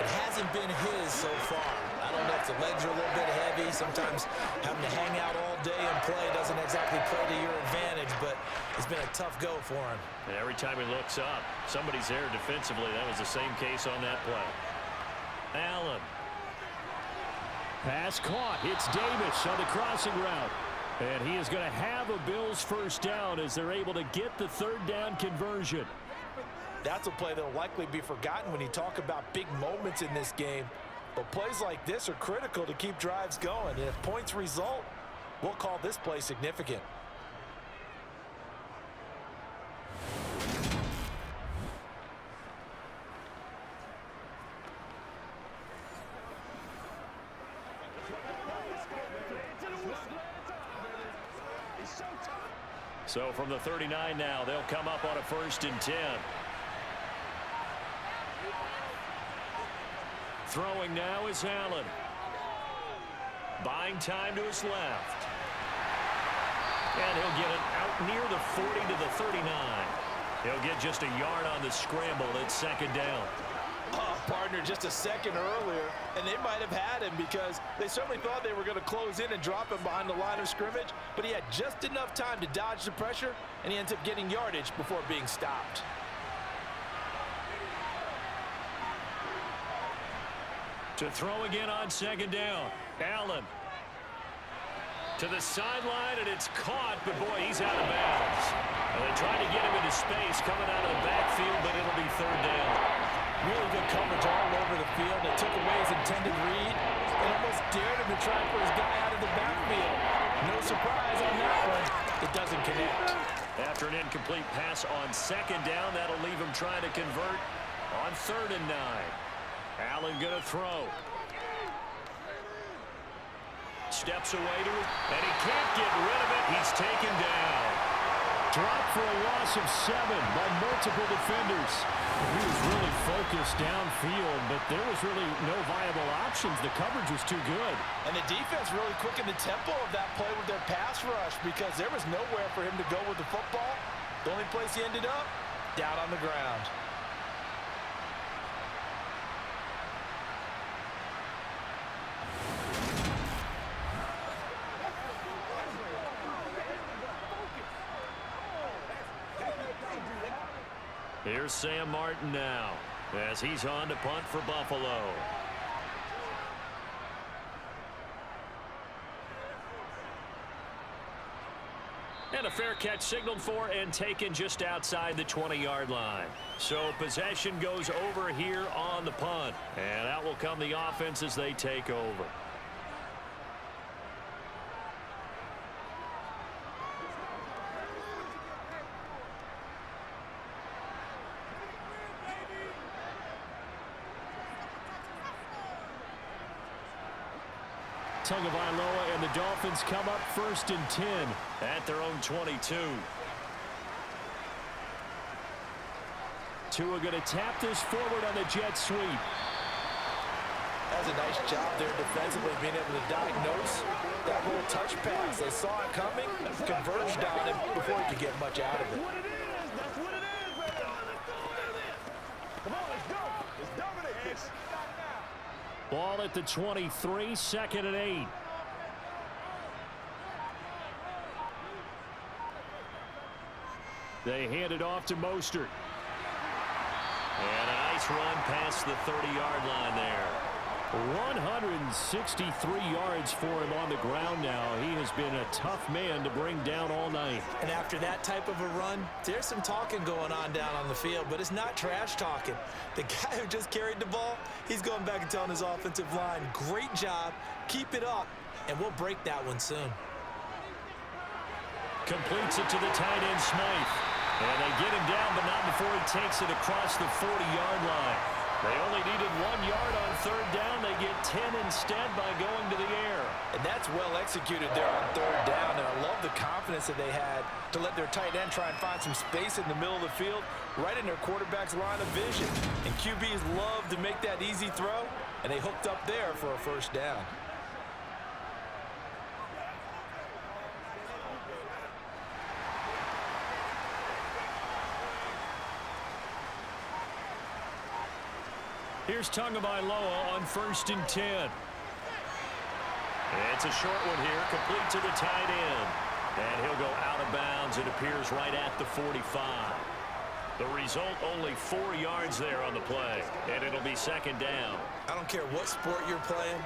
It hasn't been his so far. I don't know if the legs are a little bit heavy. Sometimes having to hang out all day and play doesn't exactly play to your advantage, but it's been a tough go for him. And every time he looks up, somebody's there defensively. That was the same case on that play. Allen. Pass caught. It's Davis on the crossing route. And he is going to have a Bills first down as they're able to get the third down conversion. That's a play that will likely be forgotten when you talk about big moments in this game. But plays like this are critical to keep drives going. And if points result, we'll call this play significant. So from the 39 now, they'll come up on a 1st and 10. Throwing now is Allen. Buying time to his left. And he'll get it out near the 40 to the 39. He'll get just a yard on the scramble. It's 2nd down. Oh, partner, just a second earlier, and they might have had him because they certainly thought they were going to close in and drop him behind the line of scrimmage, but he had just enough time to dodge the pressure, and he ends up getting yardage before being stopped. To throw again on 2nd down. Allen. To the sideline, and it's caught, but boy, he's out of bounds. And they tried to get him into space coming out of the backfield, but it'll be 3rd down. Really good coverage all over the field. They took away his intended read and almost dared him to try for his guy out of the backfield. No surprise on that one. It doesn't connect. After an incomplete pass on 2nd down, that'll leave him trying to convert on 3rd and 9. Allen going to throw. Steps away to it, and he can't get rid of it. He's taken down. Dropped for a loss of 7 by multiple defenders. He was really focused downfield, but there was really no viable options. The coverage was too good. And the defense really quickened the tempo of that play with their pass rush because there was nowhere for him to go with the football. The only place he ended up, down on the ground. Here's Sam Martin now as he's on to punt for Buffalo. And a fair catch signaled for and taken just outside the 20-yard line. So possession goes over here on the punt. And out will come the offense as they take over. Tagovailoa and the Dolphins come up 1st and 10 at their own 22. Tua going to tap this forward on the jet sweep. That's a nice job there defensively, being able to diagnose that little touch pass. They saw it coming, converged on him before he could get much out of it. That's what it is, baby. Let's do this. Come on, let's go. Let's dominate this. Ball at the 23, 2nd and 8. They hand it off to Mostert. And a nice run past the 30-yard line there. 163 yards for him on the ground now. He has been a tough man to bring down all night. And after that type of a run, there's some talking going on down on the field, but it's not trash talking. The guy who just carried the ball, he's going back and telling his offensive line, great job, keep it up, and we'll break that one soon. Completes it to the tight end, Smythe. And they get him down, but not before he takes it across the 40-yard line. They only needed 1 yard on third down. They get 10 instead by going to the air. And that's well executed there on third down. And I love the confidence that they had to let their tight end try and find some space in the middle of the field, right in their quarterback's line of vision. And QBs love to make that easy throw, and they hooked up there for a first down. Here's Tagovailoa on 1st and 10. It's a short one here, complete to the tight end. And he'll go out of bounds. It appears right at the 45. The result, only 4 yards there on the play. And it'll be second down. I don't care what sport you're playing.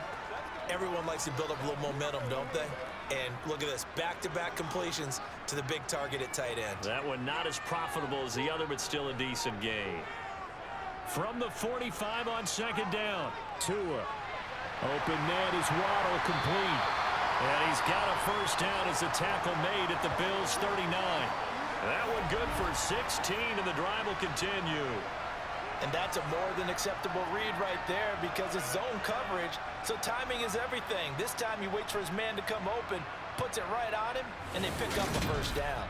Everyone likes to build up a little momentum, don't they? And look at this, back-to-back completions to the big target at tight end. That one not as profitable as the other, but still a decent gain. From the 45 on second down, Tua. Open net is Waddle, complete. And he's got a first down as the tackle made at the Bills' 39. That one good for 16, and the drive will continue. And that's a more than acceptable read right there because it's zone coverage, so timing is everything. This time he waits for his man to come open, puts it right on him, and they pick up a first down.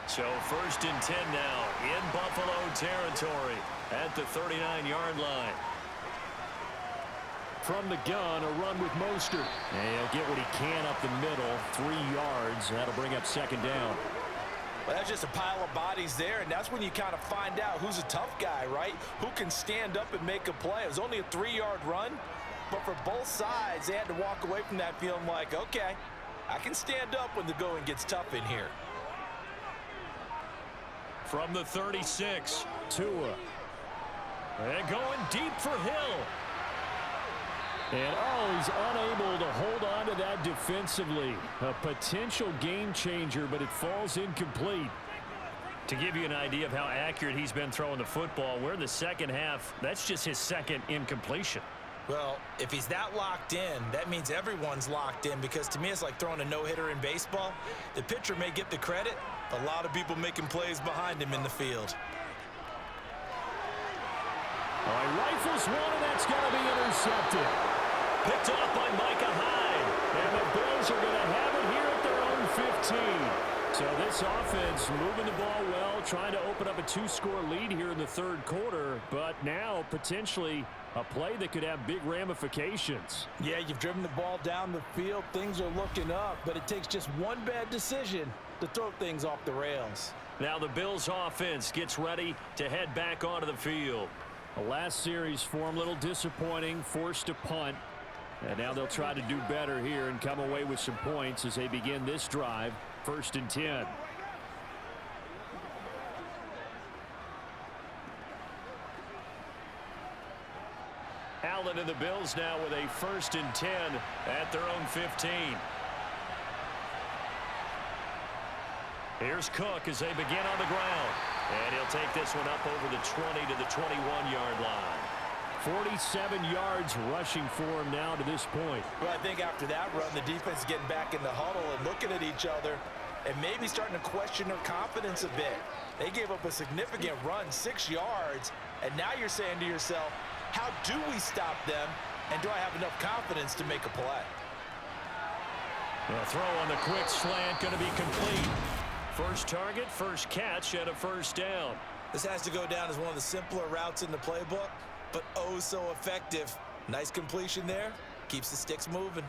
So 1st and 10 now in Buffalo territory at the 39-yard line. From the gun, a run with Mostert. And he'll get what he can up the middle, 3 yards. That'll bring up second down. Well, that's just a pile of bodies there, and that's when you kind of find out who's a tough guy, right? Who can stand up and make a play. It was only a 3-yard run, but for both sides, they had to walk away from that feeling like, okay, I can stand up when the going gets tough in here. From the 36, Tua. And going deep for Hill. And he's unable to hold on to that defensively. A potential game changer, but it falls incomplete. To give you an idea of how accurate he's been throwing the football, we're in the second half. That's just his second incompletion. Well, if he's that locked in, that means everyone's locked in, because to me it's like throwing a no-hitter in baseball. The pitcher may get the credit, but a lot of people making plays behind him in the field. All right, rifles one, and that's going to be intercepted. Picked off by Micah Hyde. And the Bills are going to have it here at their own 15. So this offense moving the ball well, trying to open up a 2-score lead here in the third quarter, but now potentially a play that could have big ramifications. Yeah, you've driven the ball down the field. Things are looking up, but it takes just one bad decision to throw things off the rails. Now the Bills offense gets ready to head back onto the field. The last series for them, a little disappointing, forced to punt. And now they'll try to do better here and come away with some points as they begin this drive, 1st and 10. Allen and the Bills now with a 1st and 10 at their own 15. Here's Cook as they begin on the ground. And he'll take this one up over the 20 to the 21-yard line. 47 yards rushing for him now to this point. Well, I think after that run, the defense is getting back in the huddle and looking at each other and maybe starting to question their confidence a bit. They gave up a significant run, 6 yards, and now you're saying to yourself, how do we stop them, and do I have enough confidence to make a play? The throw on the quick slant going to be complete. First target, first catch, and a first down. This has to go down as one of the simpler routes in the playbook, but oh so effective. Nice completion there. Keeps the sticks moving.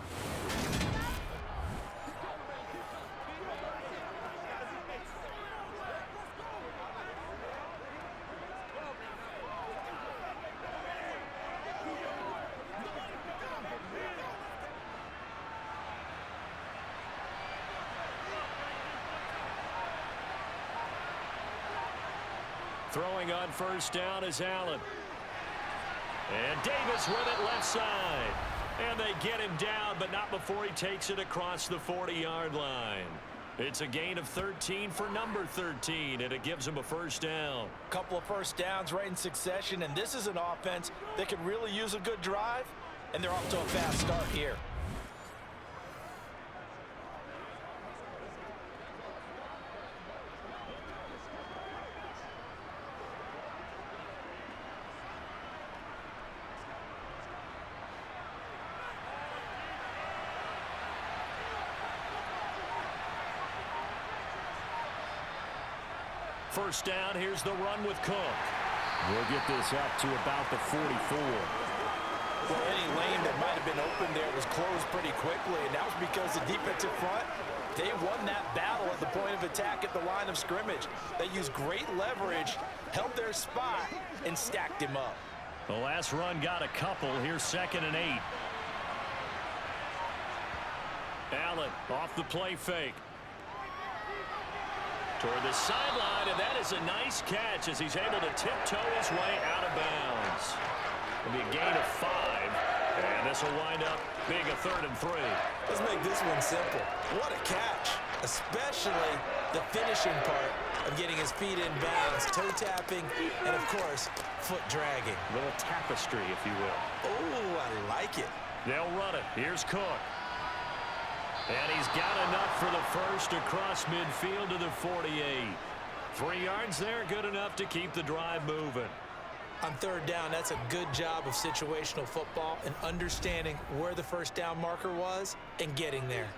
Throwing on first down is Allen. And Davis with it left side. And they get him down, but not before he takes it across the 40-yard line. It's a gain of 13 for number 13, and it gives him a first down. Couple of first downs right in succession, and this is an offense that could really use a good drive, and they're off to a fast start here. First down, here's the run with Cook. We'll get this up to about the 44. Well, any lane that might have been open there was closed pretty quickly, and that was because the defensive front, they won that battle at the point of attack at the line of scrimmage. They used great leverage, held their spot, and stacked him up. The last run got a couple. Here's 2nd and 8. Allen off the play fake. Toward the sideline, and that is a nice catch as he's able to tiptoe his way out of bounds. It'll be a gain of 5, and this will wind up being a 3rd and 3. Let's make this one simple. What a catch, especially the finishing part of getting his feet in bounds, toe tapping, and of course, foot dragging. A little tapestry, if you will. Oh, I like it. They'll run it. Here's Cook. And he's got enough for the first across midfield to the 48. 3 yards there, good enough to keep the drive moving. On 3rd down, that's a good job of situational football and understanding where the first down marker was and getting there.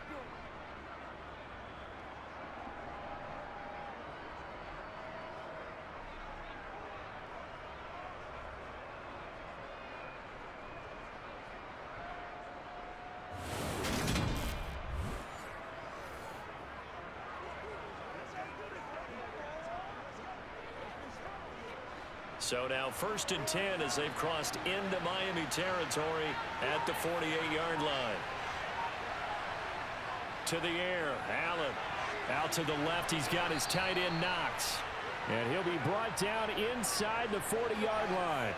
So now 1st and 10 as they've crossed into Miami territory at the 48-yard line. To the air, Allen. Out to the left, he's got his tight end Knox. And he'll be brought down inside the 40-yard line.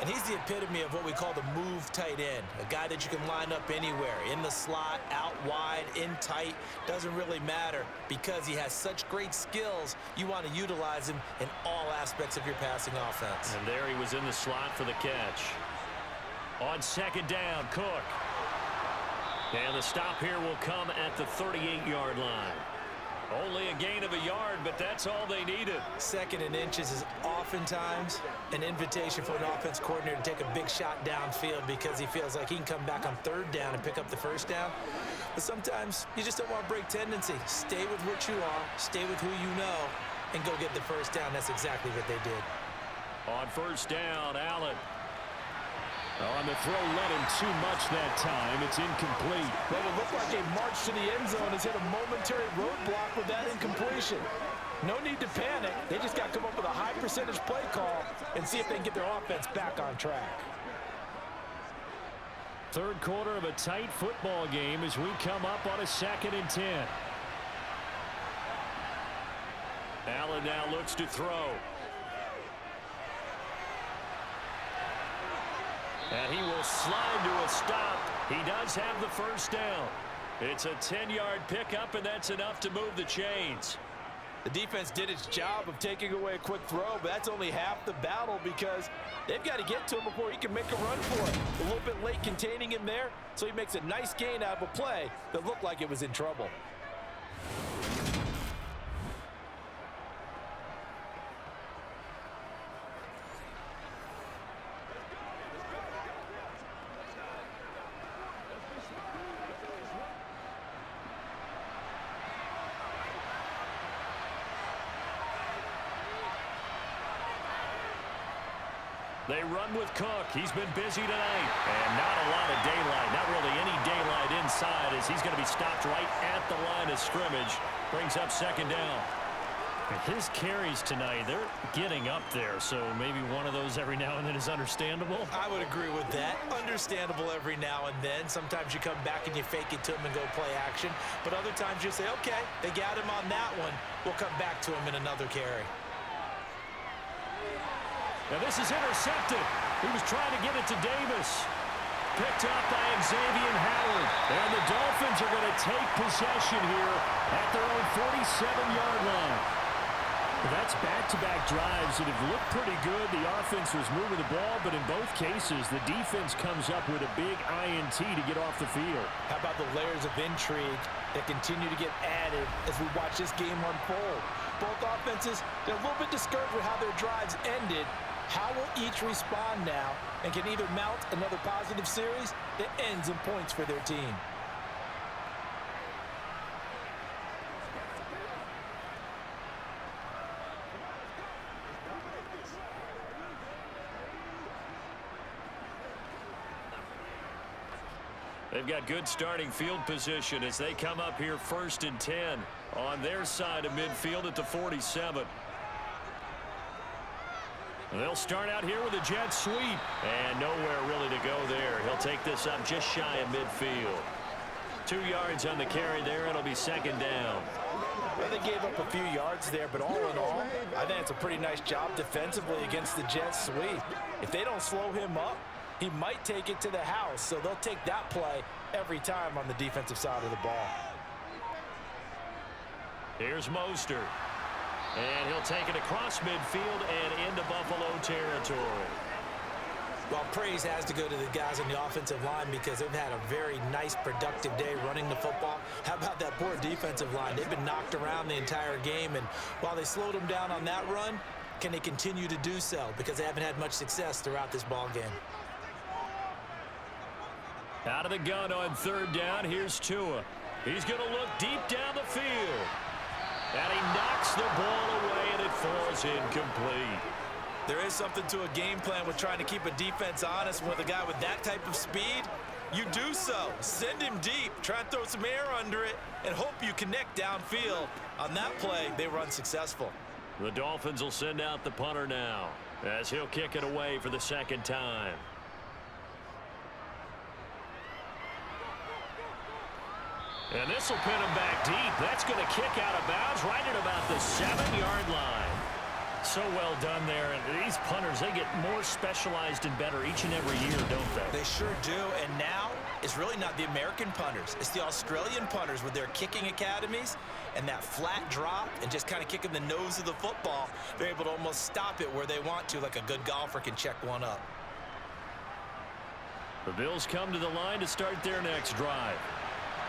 And he's the epitome of what we call the move tight end, a guy that you can line up anywhere, in the slot, out wide, in tight, doesn't really matter because he has such great skills. You want to utilize him in all aspects of your passing offense. And there he was in the slot for the catch. On 2nd down, Cook. And the stop here will come at the 38-yard line. Only a gain of a yard, but that's all they needed. 2nd and inches is oftentimes an invitation for an offense coordinator to take a big shot downfield because he feels like he can come back on 3rd down and pick up the first down. But sometimes you just don't want to break tendency. Stay with what you are, stay with who you know, and go get the first down. That's exactly what they did. On 1st down, Allen. On the throw, led him too much that time. It's incomplete. Well, it looked like a march to the end zone has hit a momentary roadblock with that incompletion. No need to panic. They just got to come up with a high percentage play call and see if they can get their offense back on track. 3rd quarter of a tight football game as we come up on a 2nd and 10. Allen now looks to throw. And he will slide to a stop. He does have the first down. It's a 10-yard pickup, and that's enough to move the chains. The defense did its job of taking away a quick throw, but that's only half the battle because they've got to get to him before he can make a run for it. A little bit late containing him there, so he makes a nice gain out of a play that looked like it was in trouble. They run with Cook. He's been busy tonight. And not a lot of daylight. Not really any daylight inside as he's going to be stopped right at the line of scrimmage. Brings up 2nd down. His carries tonight, they're getting up there, so maybe one of those every now and then is understandable. I would agree with that. Understandable every now and then. Sometimes you come back and you fake it to him and go play action. But other times you say, okay, they got him on that one. We'll come back to him in another carry. And this is intercepted. He was trying to get it to Davis. Picked up by Xavier Howard. And the Dolphins are going to take possession here at their own 47-yard line. That's back-to-back drives that have looked pretty good. The offense was moving the ball, but in both cases, the defense comes up with a big INT to get off the field. How about the layers of intrigue that continue to get added as we watch this game unfold? Both offenses, they're a little bit discouraged with how their drives ended. How will each respond now and can either mount another positive series that ends in points for their team? They've got good starting field position as they come up here 1st and 10 on their side of midfield at the 47. They'll start out here with a jet sweep. And nowhere really to go there. He'll take this up just shy of midfield. 2 yards on the carry there. It'll be 2nd down. Well, they gave up a few yards there, but all in all, I think it's a pretty nice job defensively against the jet sweep. If they don't slow him up, he might take it to the house, so they'll take that play every time on the defensive side of the ball. Here's Mostert. And he'll take it across midfield and into Buffalo territory. Well, praise has to go to the guys on the offensive line because they've had a very nice, productive day running the football. How about that poor defensive line? They've been knocked around the entire game, and while they slowed them down on that run, can they continue to do so? Because they haven't had much success throughout this ball game. Out of the gun on 3rd down, here's Tua. He's going to look deep down the field. And he knocks the ball away, and it falls incomplete. There is something to a game plan with trying to keep a defense honest with a guy with that type of speed. You do so. Send him deep. Try and throw some air under it and hope you connect downfield. On that play, they run successful. The Dolphins will send out the punter now as he'll kick it away for the 2nd time. And this will pin him back deep. That's going to kick out of bounds right at about the 7-yard line. So well done there. And these punters, they get more specialized and better each and every year, don't they? They sure do. And now it's really not the American punters. It's the Australian punters with their kicking academies and that flat drop and just kind of kicking the nose of the football. They're able to almost stop it where they want to, like a good golfer can check one up. The Bills come to the line to start their next drive.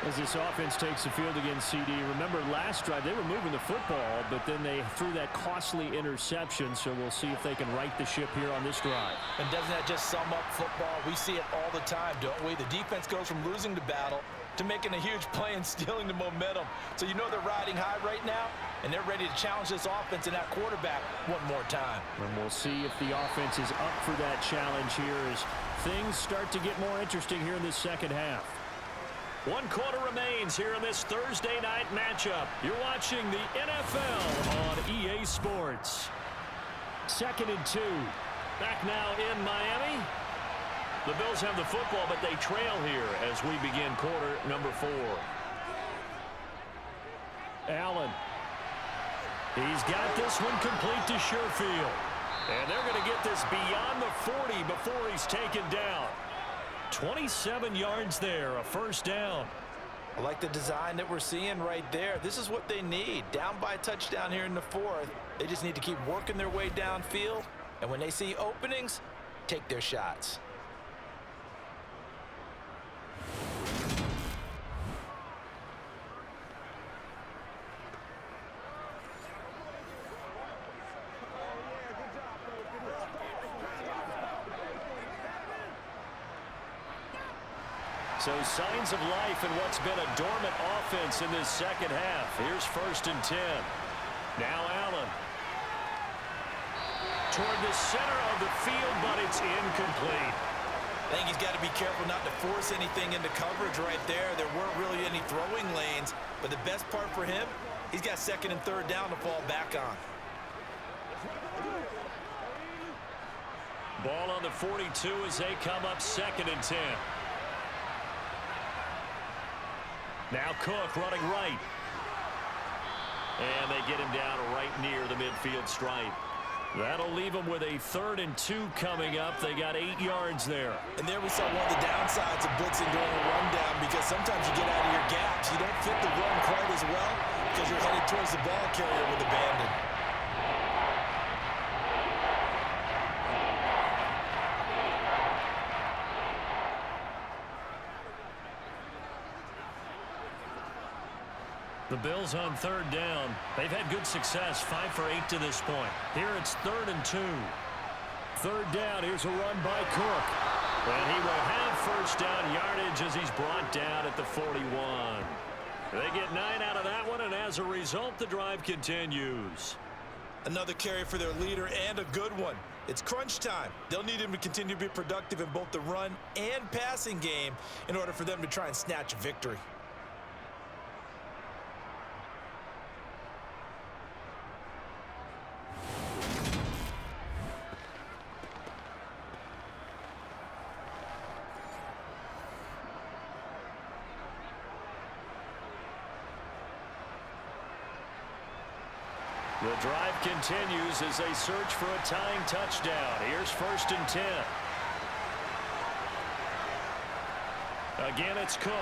As this offense takes the field against CD, remember last drive they were moving the football, but then they threw that costly interception, so we'll see if they can right the ship here on this drive. And doesn't that just sum up football? We see it all the time, don't we? The defense goes from losing the battle to making a huge play and stealing the momentum. So you know they're riding high right now, and they're ready to challenge this offense and that quarterback one more time. And we'll see if the offense is up for that challenge here as things start to get more interesting here in this 2nd half. 1 quarter remains here in this Thursday night matchup. You're watching the NFL on EA Sports. 2nd and 2. Back now in Miami. The Bills have the football, but they trail here as we begin quarter number 4. Allen. He's got this one complete to Sherfield. And they're going to get this beyond the 40 before he's taken down. 27 yards there, a 1st down. I like the design that we're seeing right there. This is what they need. Down by a touchdown here in the 4th. They just need to keep working their way downfield. And when they see openings, take their shots. So signs of life in what's been a dormant offense in this 2nd half. Here's 1st and 10. Now Allen. Toward the center of the field, but it's incomplete. I think he's got to be careful not to force anything into coverage right there. There weren't really any throwing lanes, but the best part for him, he's got 2nd and 3rd down to fall back on. Ball on the 42 as they come up 2nd and 10. Now Cook running right. And they get him down right near the midfield stripe. That'll leave them with a 3rd and 2 coming up. They got 8 yards there. And there we saw one of the downsides of blitzing during a rundown, because sometimes you get out of your gaps. You don't fit the run quite as well because you're headed towards the ball carrier with abandon. The Bills on 3rd down. They've had good success, 5 for 8 to this point. Here it's 3rd and 2. 3rd down, here's a run by Cook. And he will have 1st down yardage as he's brought down at the 41. They get 9 out of that one, and as a result, the drive continues. Another carry for their leader, and a good one. It's crunch time. They'll need him to continue to be productive in both the run and passing game in order for them to try and snatch a victory. The drive continues as they search for a tying touchdown. Here's 1st and 10. Again, it's Cook.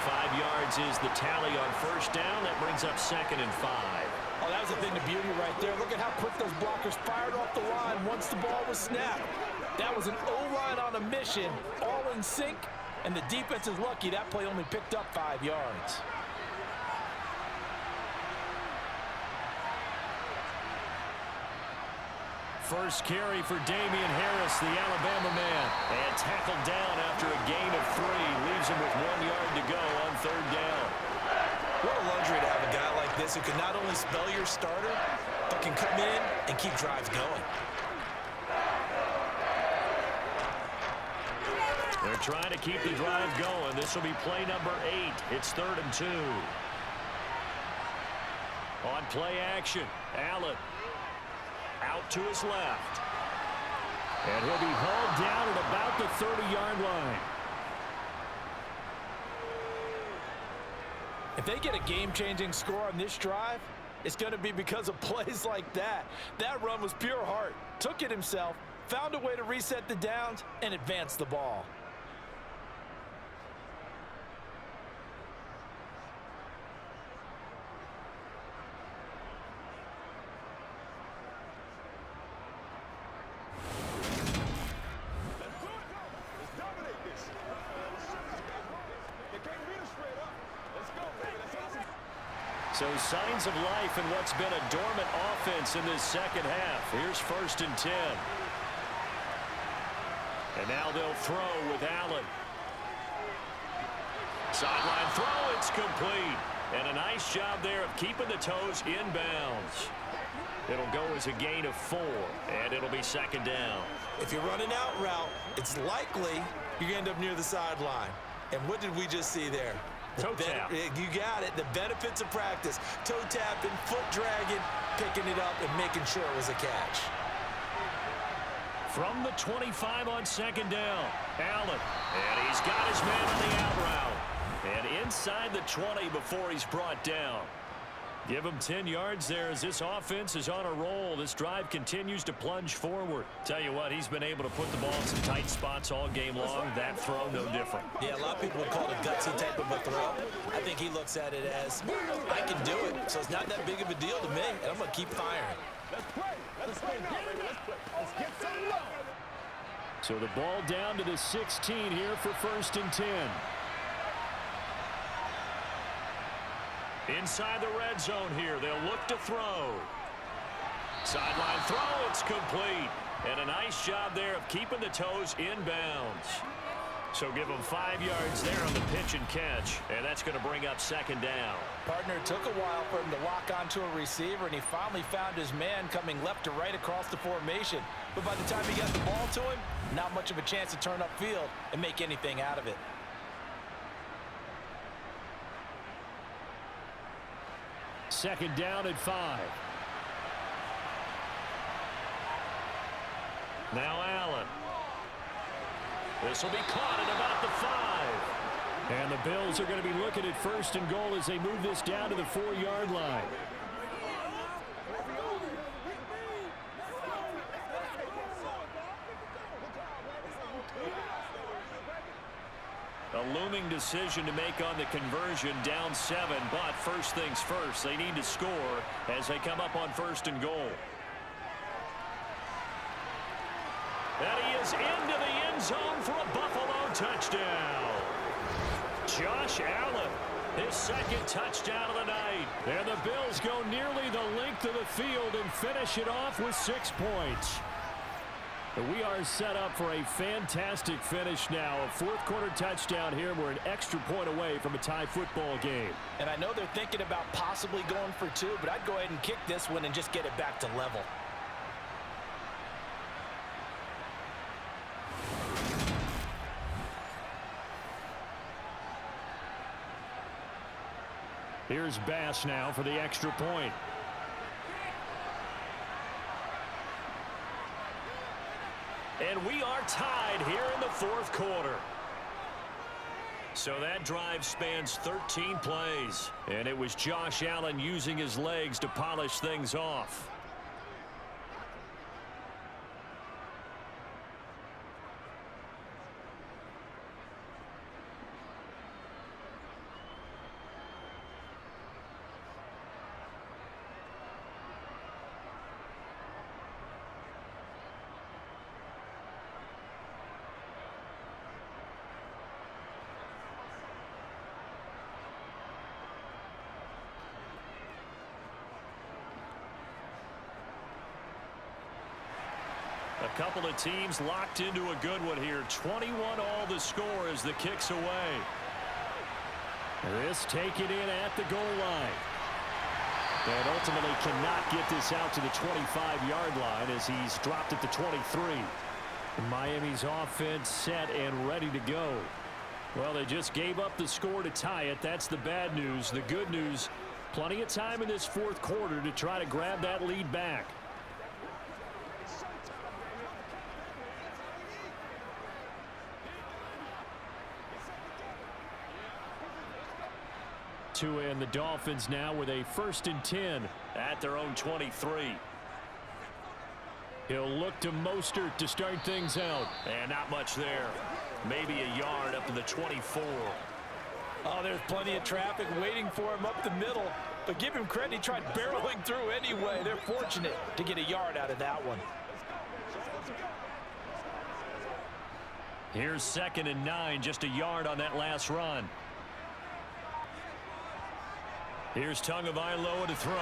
5 yards is the tally on 1st down. That brings up 2nd and 5. Oh, that was a thing of beauty right there. Look at how quick those blockers fired off the line once the ball was snapped. That was an O-line on a mission, all in sync, and the defense is lucky that play only picked up 5 yards. First carry for Damian Harris, the Alabama man. And tackled down after a gain of 3. Leaves him with 1 yard to go on 3rd down. What a luxury to have a guy like this who can not only spell your starter, but can come in and keep drives going. They're trying to keep the drive going. This will be play number 8. It's 3rd and 2. On play action, Allen. Out to his left. And he'll be hauled down at about the 30-yard line. If they get a game-changing score on this drive, it's going to be because of plays like that. That run was pure heart. Took it himself, found a way to reset the downs, and advance the ball. So signs of life in what's been a dormant offense in this second half. Here's 1st and 10. And now they'll throw with Allen. Sideline throw, it's complete. And a nice job there of keeping the toes inbounds. It'll go as a gain of 4, and it'll be 2nd down. If you're running out route, it's likely you end up near the sideline. And what did we just see there? Toe tap. You got it. The benefits of practice. Toe tapping, foot dragging, picking it up, and making sure it was a catch. From the 25 on 2nd down, Allen. And he's got his man on the out route. And inside the 20 before he's brought down. Give him 10 yards there as this offense is on a roll. This drive continues to plunge forward. Tell you what, he's been able to put the ball in some tight spots all game long. That throw, no different. Yeah, a lot of people would call it a gutsy type of a throw. I think he looks at it as, I can do it, so it's not that big of a deal to me, and I'm going to keep firing. Let's play. Let's play now, baby. Let's play. Let's get some love. So the ball down to the 16 here for 1st and 10. Inside the red zone here, they'll look to throw. Sideline throw, it's complete. And a nice job there of keeping the toes inbounds. So give them 5 yards there on the pitch and catch, and that's going to bring up 2nd down. Partner, it took a while for him to lock onto a receiver, and he finally found his man coming left to right across the formation. But by the time he got the ball to him, not much of a chance to turn upfield and make anything out of it. Second down at 5. Now Allen. This will be caught at about the 5. And the Bills are going to be looking at 1st and goal as they move this down to the 4-yard line. A looming decision to make on the conversion, down 7, but first things first, they need to score as they come up on 1st and goal. And he is into the end zone for a Buffalo touchdown. Josh Allen, his 2nd touchdown of the night. And the Bills go nearly the length of the field and finish it off with 6 points. We are set up for a fantastic finish now. A 4th quarter touchdown here. We're an extra point away from a tie football game. And I know they're thinking about possibly going for 2, but I'd go ahead and kick this one and just get it back to level. Here's Bass now for the extra point. And we are tied here in the 4th quarter. So that drive spans 13 plays. And it was Josh Allen using his legs to polish things off. A couple of teams locked into a good one here. 21 all the score as the kick's away. This taken in at the goal line. And ultimately cannot get this out to the 25-yard line as he's dropped at the 23. Miami's offense set and ready to go. Well, they just gave up the score to tie it. That's the bad news. The good news, plenty of time in this 4th quarter to try to grab that lead back. And the Dolphins now with a 1st and 10 at their own 23. He'll look to Mostert to start things out. And not much there. Maybe a yard up to the 24. Oh, there's plenty of traffic waiting for him up the middle. But give him credit, he tried barreling through anyway. They're fortunate to get a yard out of that one. Here's 2nd and 9, just a yard on that last run. Here's Tagovailoa to throw.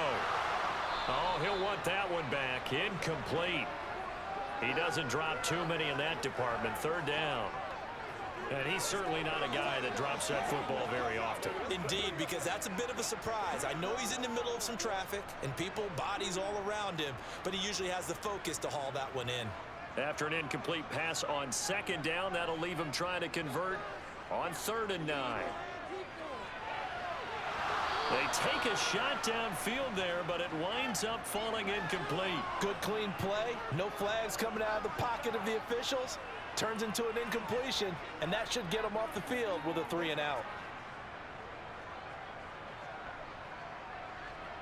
Oh, he'll want that one back. Incomplete. He doesn't drop too many in that department. 3rd down. And he's certainly not a guy that drops that football very often. Indeed, because that's a bit of a surprise. I know he's in the middle of some traffic and people, bodies all around him, but he usually has the focus to haul that one in. After an incomplete pass on 2nd down, that'll leave him trying to convert on 3rd and 9. They take a shot downfield there, but it winds up falling incomplete. Good clean play. No flags coming out of the pocket of the officials. Turns into an incompletion, and that should get them off the field with a 3 and out.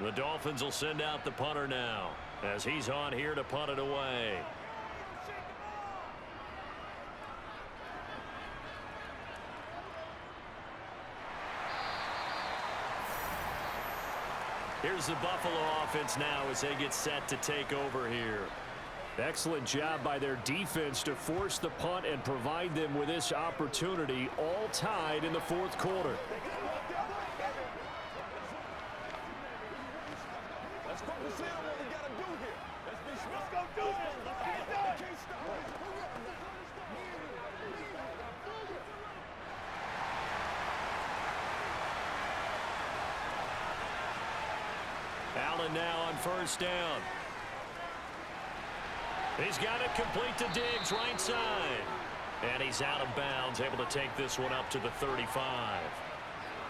The Dolphins will send out the punter now as he's on here to punt it away. Here's the Buffalo offense now as they get set to take over here. Excellent job by their defense to force the punt and provide them with this opportunity, all tied in the 4th quarter. Let's focus in on what we got to do here. Let's go do this. Let's get it done. Can't stop. Allen now on 1st down. He's got it complete to Diggs, right side. And he's out of bounds, able to take this one up to the 35.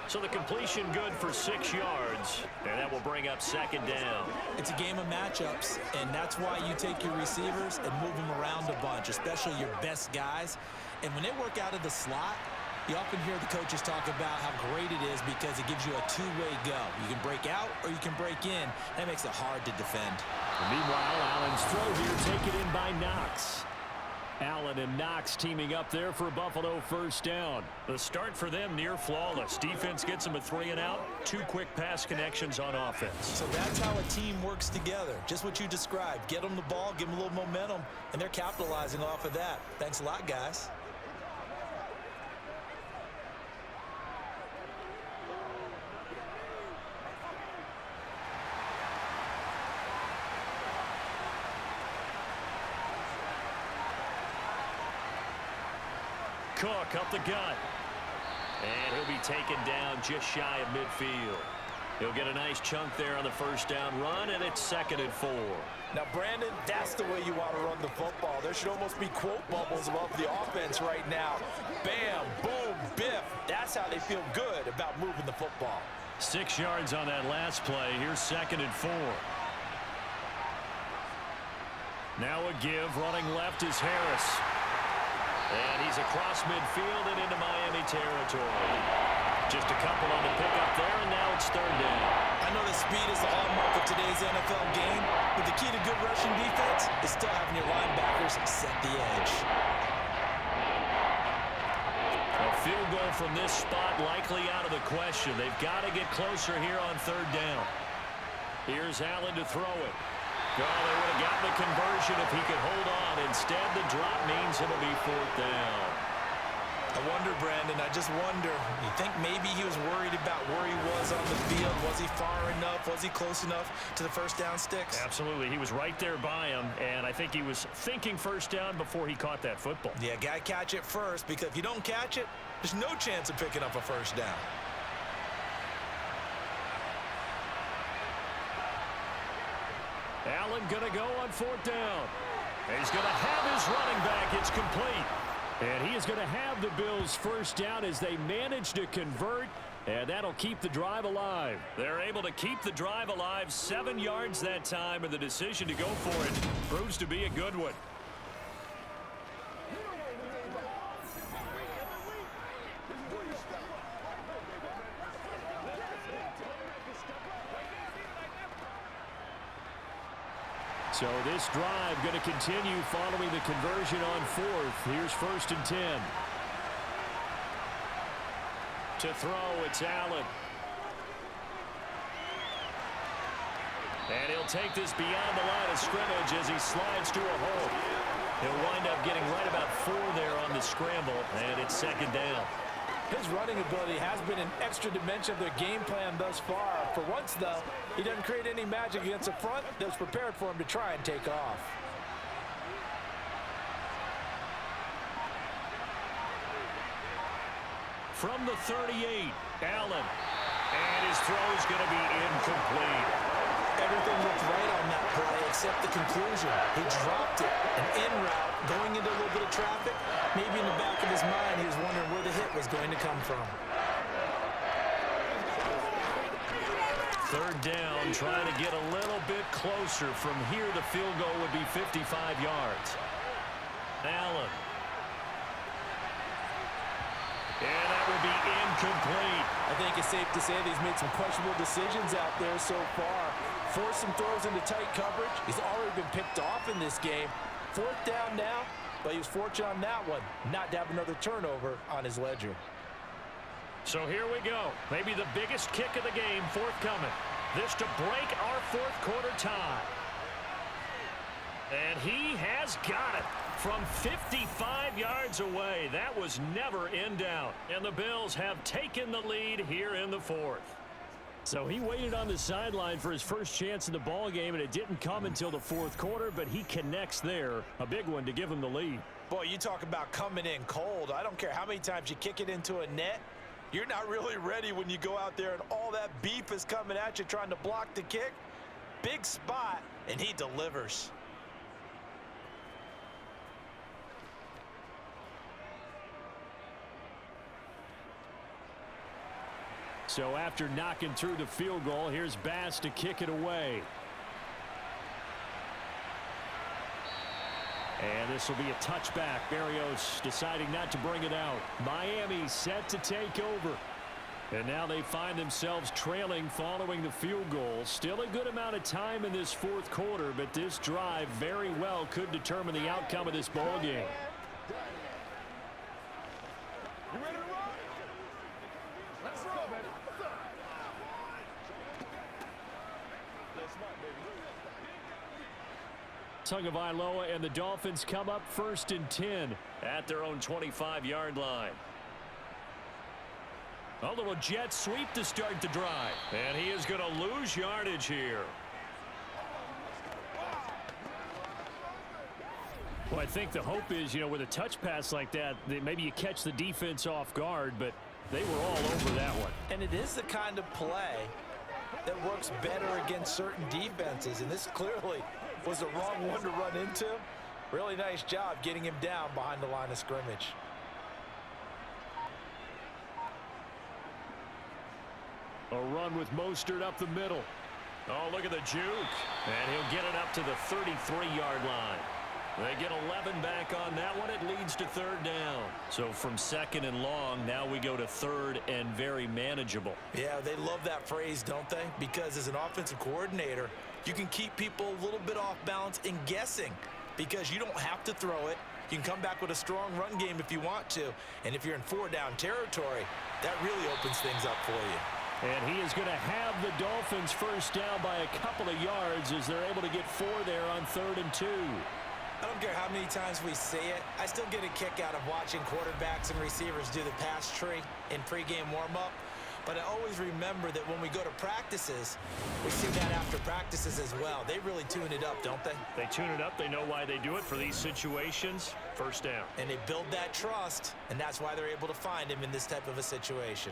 So the completion good for 6 yards, and that will bring up 2nd down. It's a game of matchups, and that's why you take your receivers and move them around a bunch, especially your best guys. And when they work out of the slot, you often hear the coaches talk about how great it is because it gives you a 2-way go. You can break out or you can break in. That makes it hard to defend. And meanwhile, Allen's throw here taken in by Knox. Allen and Knox teaming up there for a Buffalo first down. The start for them near flawless. Defense gets them a 3 and out. 2 quick pass connections on offense. So that's how a team works together. Just what you described. Get them the ball, give them a little momentum, and they're capitalizing off of that. Thanks a lot, guys. Cook up the gut. And he'll be taken down just shy of midfield. He'll get a nice chunk there on the first down run, and it's 2nd and 4. Now, Brandon, that's the way you want to run the football. There should almost be quote bubbles above the offense right now. Bam, boom, biff. That's how they feel good about moving the football. 6 yards on that last play. Here's 2nd and 4. Now a give. Running left is Harris. And he's across midfield and into Miami territory. Just a couple on the pickup there, and now it's 3rd down. I know that speed is the hallmark of today's NFL game, but the key to good rushing defense is still having your linebackers set the edge. A field goal from this spot likely out of the question. They've got to get closer here on 3rd down. Here's Allen to throw it. Well, they would have gotten the conversion if he could hold on. Instead, the drop means it'll be 4th down. I wonder, Brandon, I just wonder, you think maybe he was worried about where he was on the field? Was he far enough? Was he close enough to the first down sticks? Absolutely. He was right there by him, and I think he was thinking first down before he caught that football. Yeah, got to catch it first, because if you don't catch it, there's no chance of picking up a first down. Allen going to go on 4th down. And he's going to have his running back. It's complete. And he is going to have the Bills first down as they manage to convert, and that'll keep the drive alive. They're able to keep the drive alive 7 yards that time, and the decision to go for it proves to be a good one. So this drive going to continue following the conversion on 4th. Here's 1st and 10. To throw, it's Allen. And he'll take this beyond the line of scrimmage as he slides to a hole. He'll wind up getting right about 4 there on the scramble, and it's 2nd down. His running ability has been an extra dimension of their game plan thus far. For once, though, he doesn't create any magic against the front that's prepared for him to try and take off. From the 38, Allen. And his throw is going to be incomplete. Everything looked right on that play except the conclusion. He dropped it. An in route, going into a little bit of traffic. Maybe in the back of his mind, he was wondering where the hit was going to come from. 3rd down, trying to get a little bit closer. From here, the field goal would be 55 yards. Allen. And that will be incomplete. I think it's safe to say that he's made some questionable decisions out there so far. Forced some throws into tight coverage. He's already been picked off in this game. 4th down now, but he was fortunate on that one not to have another turnover on his ledger. So here we go. Maybe the biggest kick of the game forthcoming. This to break our 4th quarter tie. And he has got it from 55 yards away. That was never in doubt. And the Bills have taken the lead here in the 4th. So he waited on the sideline for his first chance in the ball game, and it didn't come until the 4th quarter, but he connects there. A big one to give him the lead. Boy, you talk about coming in cold. I don't care how many times you kick it into a net. You're not really ready when you go out there and all that beef is coming at you trying to block the kick. Big spot, and he delivers. So after knocking through the field goal, here's Bass to kick it away. And this will be a touchback. Berrios deciding not to bring it out. Miami set to take over. And now they find themselves trailing following the field goal. Still a good amount of time in this fourth quarter, but this drive very well could determine the outcome of this ball game. You ready to run? Let's go, baby. Let's run, baby. Tagovailoa and the Dolphins come up 1st and 10 at their own 25-yard line. A little jet sweep to start the drive. And he is going to lose yardage here. Well, I think the hope is, with a touch pass like that maybe you catch the defense off guard, but they were all over that one. And it is the kind of play that works better against certain defenses, and this clearly was the wrong one to run into. Really nice job getting him down behind the line of scrimmage. A run with Mostert up the middle. Oh, look at the juke. And he'll get it up to the 33-yard line. They get 11 back on that one. It leads to 3rd down. So from 2nd and long, now we go to 3rd and very manageable. Yeah, they love that phrase, don't they? Because as an offensive coordinator, you can keep people a little bit off balance and guessing because you don't have to throw it. You can come back with a strong run game if you want to. And if you're in 4-down territory, that really opens things up for you. And he is going to have the Dolphins first down by a couple of yards as they're able to get 4 there on 3rd and 2. I don't care how many times we see it. I still get a kick out of watching quarterbacks and receivers do the pass tree in pregame warm-up. But I always remember that when we go to practices, we see that after practices as well. They really tune it up, don't they? They tune it up. They know why they do it for these situations. First down. And they build that trust, and that's why they're able to find him in this type of a situation.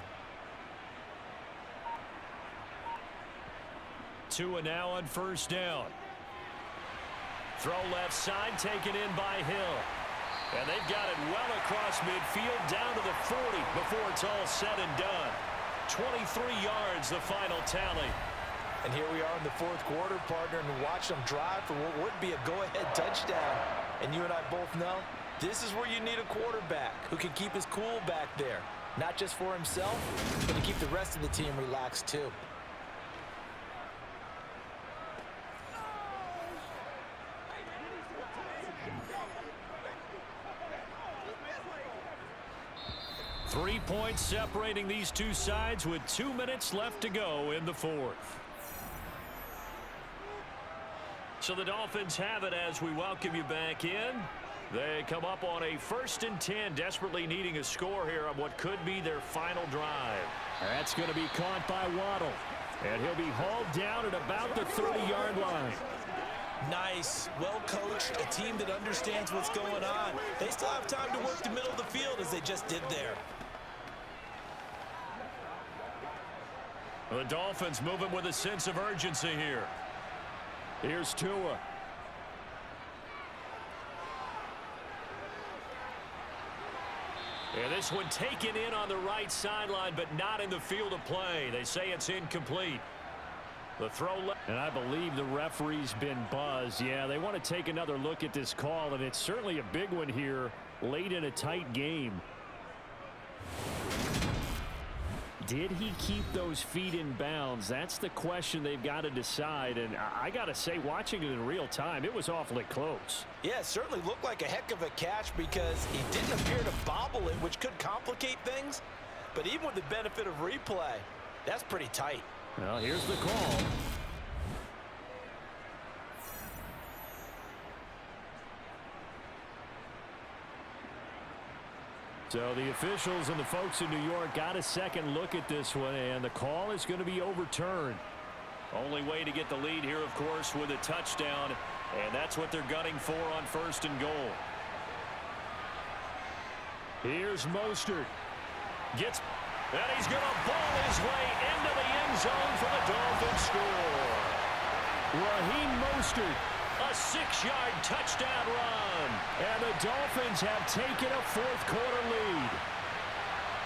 Tua now on 1st down. Throw left side, taken in by Hill. And they've got it well across midfield, down to the 40 before it's all said and done. 23 yards, the final tally. And here we are in the 4th quarter, partner, and watch them drive for what would be a go-ahead touchdown. And you and I both know this is where you need a quarterback who can keep his cool back there. Not just for himself, but to keep the rest of the team relaxed too. Three points separating these two sides with 2 minutes left to go in the 4th. So the Dolphins have it as we welcome you back in. They come up on a 1st and 10, desperately needing a score here on what could be their final drive. That's going to be caught by Waddle. And he'll be hauled down at about the 30-yard line. Nice, well coached, a team that understands what's going on. They still have time to work the middle of the field as they just did there. The Dolphins moving with a sense of urgency here. Here's Tua. And this one taken in on the right sideline, but not in the field of play. They say it's incomplete. The throw left. And I believe the referee's been buzzed. Yeah, they want to take another look at this call, and it's certainly a big one here late in a tight game. Did he keep those feet in bounds? That's the question they've got to decide. And I got to say, watching it in real time, it was awfully close. Yeah, it certainly looked like a heck of a catch because he didn't appear to bobble it, which could complicate things. But even with the benefit of replay, that's pretty tight. Well, here's the call. So the officials and the folks in New York got a second look at this one, and the call is going to be overturned. Only way to get the lead here, of course, with a touchdown, and that's what they're gunning for on 1st and goal. Here's Mostert. Gets, and he's going to ball his way into the end zone for the Dolphins score. Raheem Mostert, a 6-yard touchdown run. And the Dolphins have taken a 4th quarter lead.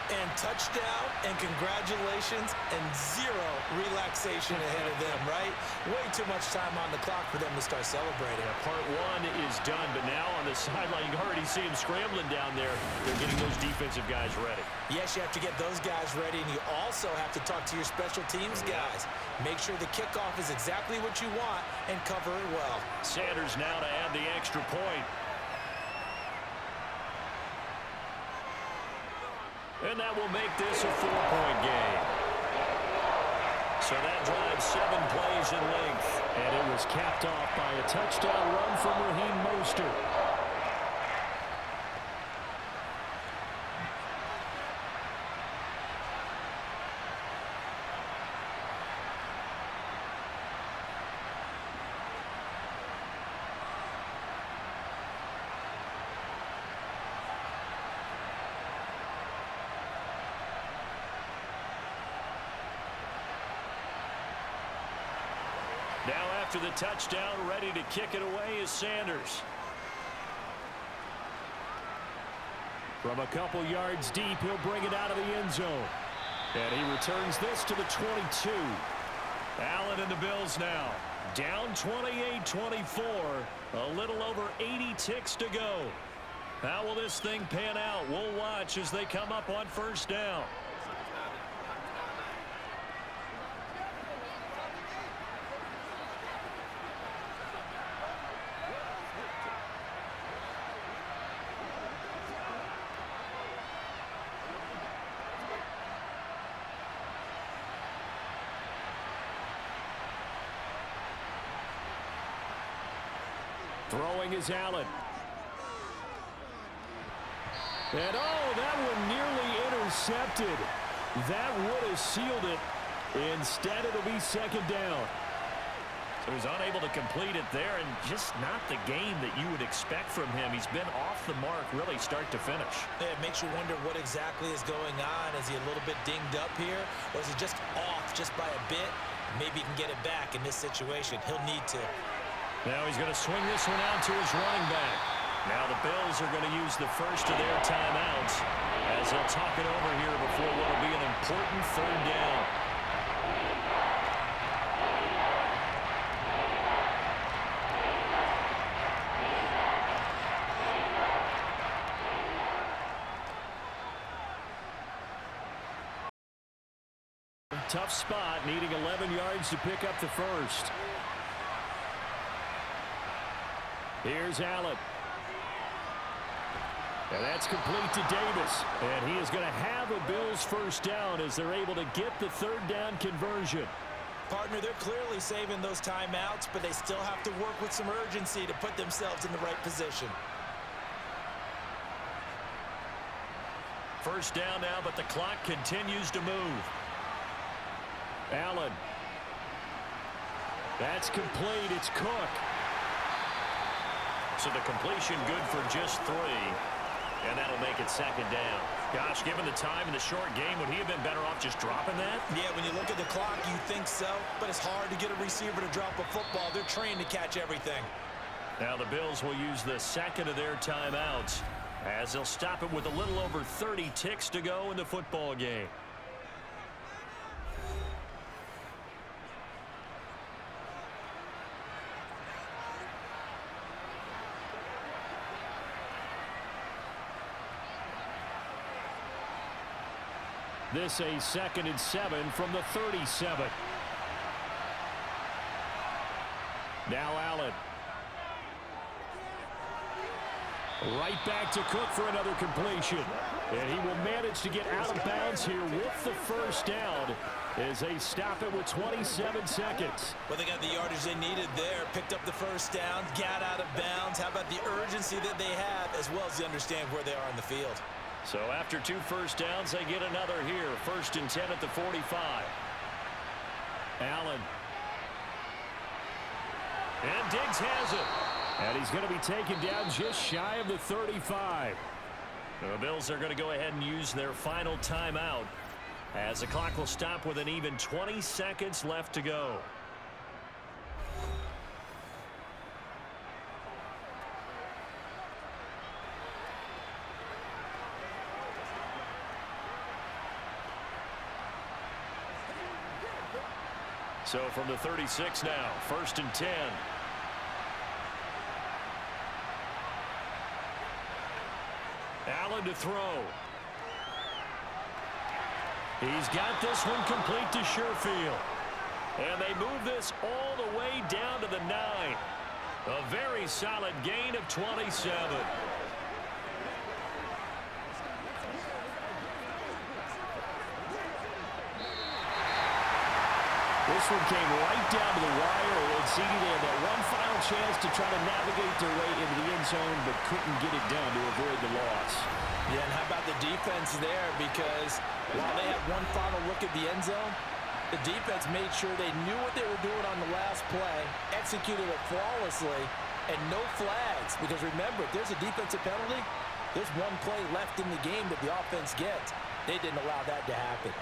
And touchdown and congratulations and zero relaxation ahead of them, right? Way too much time on the clock for them to start celebrating. Yeah, part one is done, but now on the sideline, you can already see him scrambling down there. They're getting those defensive guys ready. Yes, you have to get those guys ready, and you also have to talk to your special teams guys. Make sure the kickoff is exactly what you want and cover it well. Sanders now to add the extra point. And that will make this a 4-point game. So that drives 7 plays in length. And it was capped off by a touchdown run from Raheem Mostert. Now after the touchdown, ready to kick it away is Sanders. From a couple yards deep, he'll bring it out of the end zone. And he returns this to the 22. Allen and the Bills now. Down 28-24. A little over 80 ticks to go. How will this thing pan out? We'll watch as they come up on first down. Throwing is Allen. And oh, that one nearly intercepted. That would have sealed it. Instead, it'll be second down. So he's unable to complete it there, and just not the game that you would expect from him. He's been off the mark really start to finish. Yeah, it makes you wonder what exactly is going on. Is he a little bit dinged up here, or is he just off just by a bit? Maybe he can get it back in this situation. He'll need to. Now he's going to swing this one out to his running back. Now the Bills are going to use the first of their timeouts as they'll talk it over here before what will be an important third down. Tough spot, needing 11 yards to pick up the first. Here's Allen. And that's complete to Davis. And he is going to have a Bills first down as they're able to get the third down conversion. Partner, they're clearly saving those timeouts, but they still have to work with some urgency to put themselves in the right position. First down now, but the clock continues to move. Allen. That's complete. It's Cook. So the completion good for just 3. And that'll make it second down. Gosh, given the time in the short game, would he have been better off just dropping that? Yeah, when you look at the clock, you think so. But it's hard to get a receiver to drop a football. They're trained to catch everything. Now the Bills will use the second of their timeouts as they'll stop it with a little over 30 ticks to go in the football game. This a 2nd and 7 from the 37. Now Allen. Right back to Cook for another completion. And he will manage to get out of bounds here with the first down as they stop it with 27 seconds. Well, they got the yardage they needed there. Picked up the first down, got out of bounds. How about the urgency that they have, as well as they understand where they are in the field. So after 2 first downs, they get another here. 1st and 10 at the 45. Allen. And Diggs has it. And he's going to be taken down just shy of the 35. The Bills are going to go ahead and use their final timeout as the clock will stop with an even 20 seconds left to go. So from the 36 now, 1st and 10. Allen to throw. He's got this one complete to Sherfield. And they move this all the way down to the 9. A very solid gain of 27. This one came right down to the wire, and CD, they had that one final chance to try to navigate their way into the end zone, but couldn't get it done to avoid the loss. Yeah, and how about the defense there? Because while they had one final look at the end zone, the defense made sure they knew what they were doing on the last play, executed it flawlessly, and no flags. Because remember, if there's a defensive penalty, there's one play left in the game that the offense gets. They didn't allow that to happen.